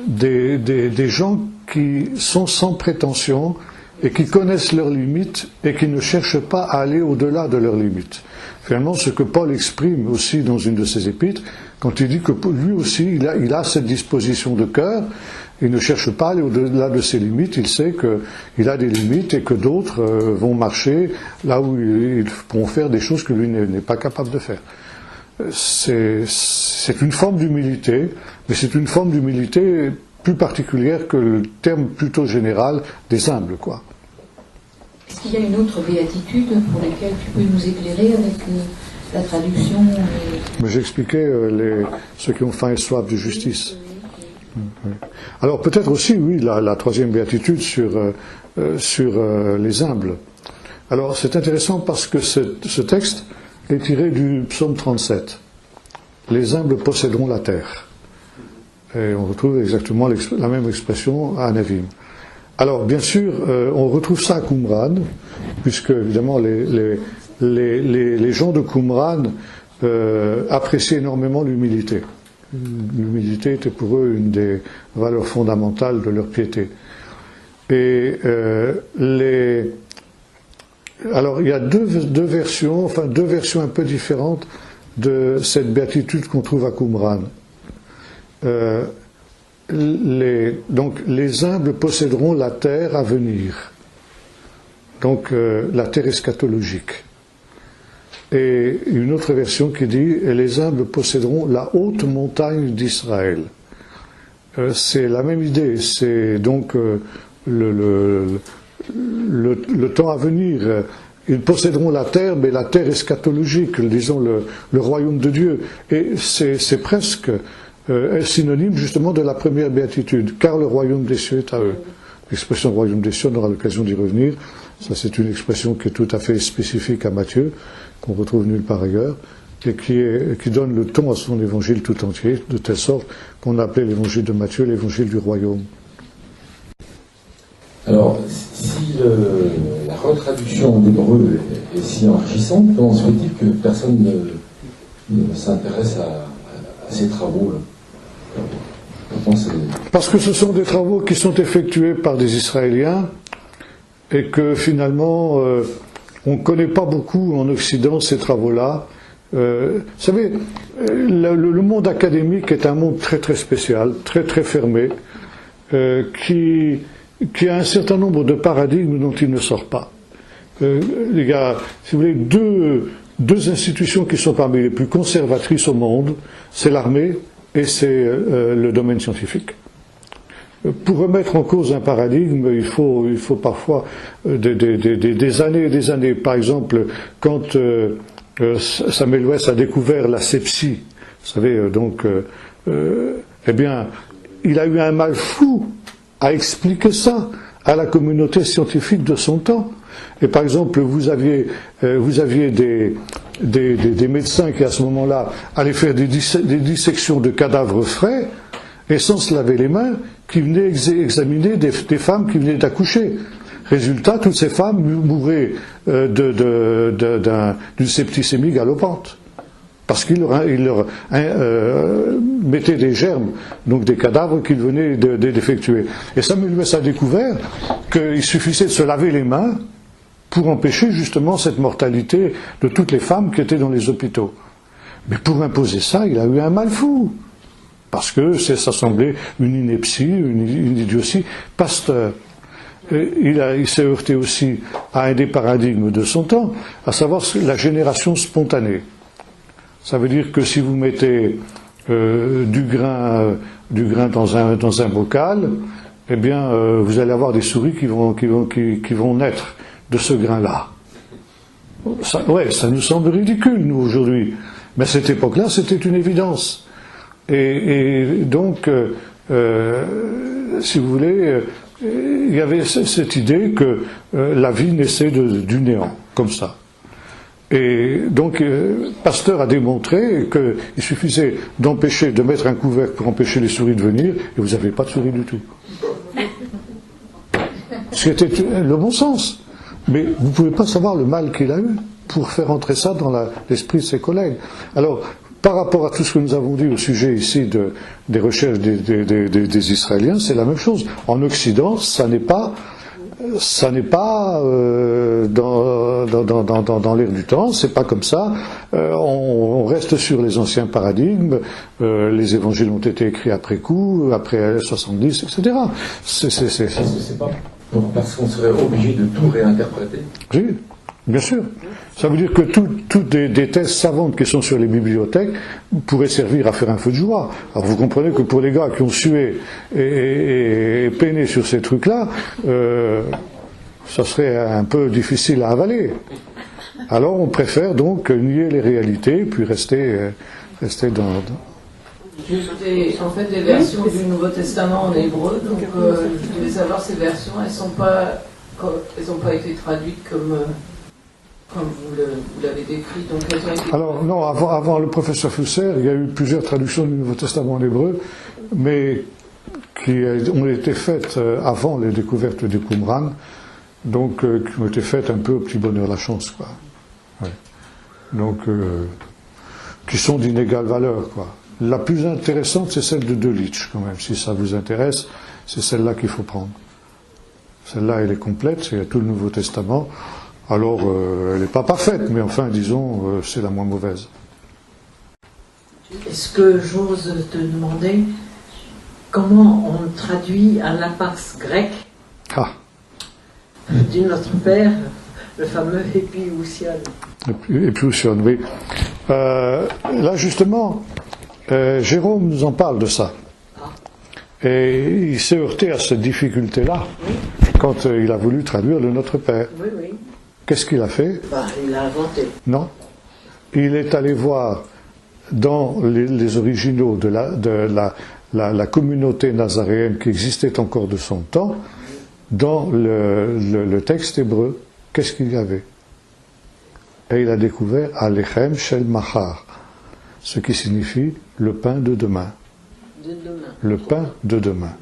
des gens qui sont sans prétention et qui connaissent leurs limites et qui ne cherchent pas à aller au-delà de leurs limites. Finalement, ce que Paul exprime aussi dans une de ses épîtres, quand il dit que lui aussi, il a cette disposition de cœur, il ne cherche pas à aller au-delà de ses limites, il sait qu'il a des limites et que d'autres vont marcher là où ils pourront faire des choses que lui n'est pas capable de faire. C'est une forme d'humilité, mais c'est une forme d'humilité plus particulière que le terme plutôt général des humbles, quoi. Est-ce qu'il y a une autre béatitude pour laquelle tu peux nous éclairer avec la traduction Mais j'expliquais ceux qui ont faim et soif de justice. Oui. Alors peut-être aussi, oui, la troisième béatitude sur les humbles. Alors c'est intéressant parce que ce texte est tiré du psaume 37. Les humbles posséderont la terre. Et on retrouve exactement la même expression à Anavim. Alors bien sûr, on retrouve ça à Qumran, puisque évidemment les gens de Qumran appréciaient énormément l'humilité. L'humilité était pour eux une des valeurs fondamentales de leur piété. Et alors il y a deux versions un peu différentes de cette béatitude qu'on trouve à Qumran. Donc les humbles posséderont la terre à venir, donc la terre eschatologique. Et une autre version qui dit « les humbles posséderont la haute montagne d'Israël ». C'est la même idée, c'est donc le temps à venir. Ils posséderont la terre, mais la terre eschatologique, disons le royaume de Dieu. Et c'est presque synonyme justement de la première béatitude, car le royaume des cieux est à eux. L'expression royaume des cieux, on aura l'occasion d'y revenir. Ça, c'est une expression qui est tout à fait spécifique à Matthieu, qu'on retrouve nulle part ailleurs, et qui donne le ton à son évangile tout entier, de telle sorte qu'on a appelé l'évangile de Matthieu l'évangile du royaume. Alors, si la retraduction en hébreu est si enrichissante, comment se fait-il que personne ne s'intéresse à ces travaux-là? pense. Parce que ce sont des travaux qui sont effectués par des Israéliens et que finalement on ne connaît pas beaucoup en Occident ces travaux-là. Vous savez, le monde académique est un monde très très spécial, très très fermé, qui a un certain nombre de paradigmes dont il ne sort pas. Il y a, si vous voulez, deux institutions qui sont parmi les plus conservatrices au monde, c'est l'armée et c'est le domaine scientifique. Pour remettre en cause un paradigme, il faut parfois des années et des années. Par exemple, quand Samuel West a découvert la sepsie, vous savez, eh bien, il a eu un mal fou à expliquer ça à la communauté scientifique de son temps. Et par exemple, vous aviez des médecins qui à ce moment-là allaient faire des dissections de cadavres frais et sans se laver les mains, qui venaient examiner des femmes qui venaient d'accoucher. Résultat, toutes ces femmes mouraient d'une septicémie galopante. Parce qu'ils leur mettaient des germes, donc des cadavres qu'ils venaient d'effectuer. Et Samuel West a découvert qu'il suffisait de se laver les mains pour empêcher justement cette mortalité de toutes les femmes qui étaient dans les hôpitaux. Mais pour imposer ça, il a eu un mal fou. Parce que ça semblait une ineptie, une idiotie. Pasteur, il s'est heurté aussi à un des paradigmes de son temps, à savoir la génération spontanée. Ça veut dire que si vous mettez du grain dans un bocal, eh bien, vous allez avoir des souris qui vont naître de ce grain-là. Ça nous semble ridicule, nous, aujourd'hui. Mais à cette époque-là, c'était une évidence. Et donc, si vous voulez, il y avait cette idée que la vie naissait du néant, comme ça. Et donc, Pasteur a démontré qu'il suffisait de mettre un couvercle pour empêcher les souris de venir, et vous n'avez pas de souris du tout. C'était le bon sens. Mais vous ne pouvez pas savoir le mal qu'il a eu pour faire entrer ça dans l'esprit de ses collègues. Alors, par rapport à tout ce que nous avons dit au sujet ici des recherches des Israéliens, c'est la même chose. En Occident, ça n'est pas dans l'air du temps, c'est pas comme ça. On reste sur les anciens paradigmes. Les évangiles ont été écrits après coup, après 70, etc. C'est pas parce qu'on serait obligé de tout réinterpréter. Oui, bien sûr. Ça veut dire que toutes des thèses savantes qui sont sur les bibliothèques pourraient servir à faire un feu de joie. Alors vous comprenez que pour les gars qui ont sué et peiné sur ces trucs-là, ça serait un peu difficile à avaler. Alors on préfère donc nier les réalités puis rester dans... En fait, des versions du Nouveau Testament en hébreu, donc je devais savoir ces versions, elles n'ont pas été traduites comme vous l'avez décrit. Donc elles ont été... Alors non, avant le professeur Fusser, il y a eu plusieurs traductions du Nouveau Testament en hébreu, mais qui ont été faites avant les découvertes du Qumran, donc qui ont été faites un peu au petit bonheur la chance, quoi. Ouais. Donc qui sont d'inégale valeur, quoi. La plus intéressante, c'est celle de Delitzsch, quand même. Si ça vous intéresse, c'est celle-là qu'il faut prendre. Celle-là, elle est complète, c'est tout le Nouveau Testament. Alors, elle n'est pas parfaite, mais enfin, disons, c'est la moins mauvaise. Est-ce que j'ose te demander comment on traduit à l'impasse grec du Notre Père, le fameux Épiousion? Épiousion, oui. Là, justement... Jérôme nous en parle de ça. Et il s'est heurté à cette difficulté-là quand il a voulu traduire le Notre Père. Oui, oui. Qu'est-ce qu'il a fait? Il a inventé. Non. Il est allé voir dans les originaux de la communauté nazaréenne qui existait encore de son temps, dans le texte hébreu, qu'est-ce qu'il y avait? Et il a découvert Alechem Shel Machar, ce qui signifie le pain de demain. Le pain de demain.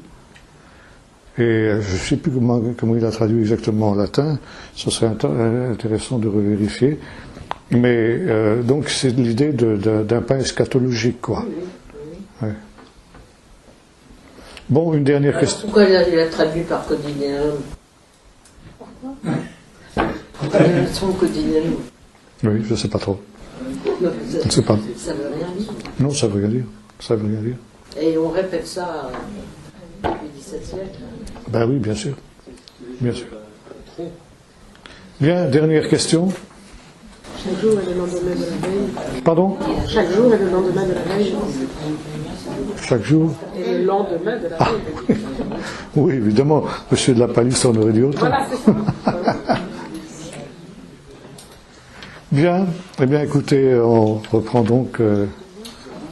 Et je ne sais plus comment il a traduit exactement en latin, ce serait intéressant de revérifier. Mais donc c'est l'idée d'un pain eschatologique, quoi. Ouais. Bon, une dernière question. Pourquoi il a traduit par Codinellum? Pourquoi il a son Codinellum? Oui, je ne sais pas trop. Non, Je ne sais pas. ça veut rien dire. Non, ça veut rien dire. Ça veut rien dire. Et on répète ça depuis le XVIIe siècle. Ben oui, bien sûr. Bien sûr. Bien, dernière question. Chaque jour est le lendemain de la veille. Pardon? Chaque jour est le lendemain de la veille. Chaque jour? Et le lendemain de la veille. Oui, évidemment. Monsieur de la Palisse en aurait dit autant. Voilà, c'est ça. Bien. Eh bien, écoutez, on reprend donc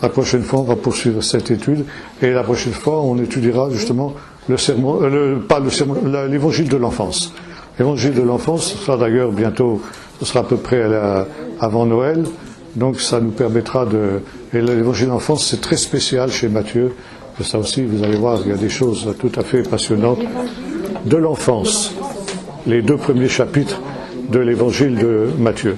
la prochaine fois, on va poursuivre cette étude. Et la prochaine fois, on étudiera justement le sermon, l'évangile de l'enfance. L'évangile de l'enfance, ce sera d'ailleurs bientôt, ce sera à peu près avant Noël. Donc ça nous permettra de... Et l'évangile de l'enfance, c'est très spécial chez Matthieu. Et ça aussi, vous allez voir, il y a des choses tout à fait passionnantes de l'enfance. Les 2 premiers chapitres de l'évangile de Matthieu.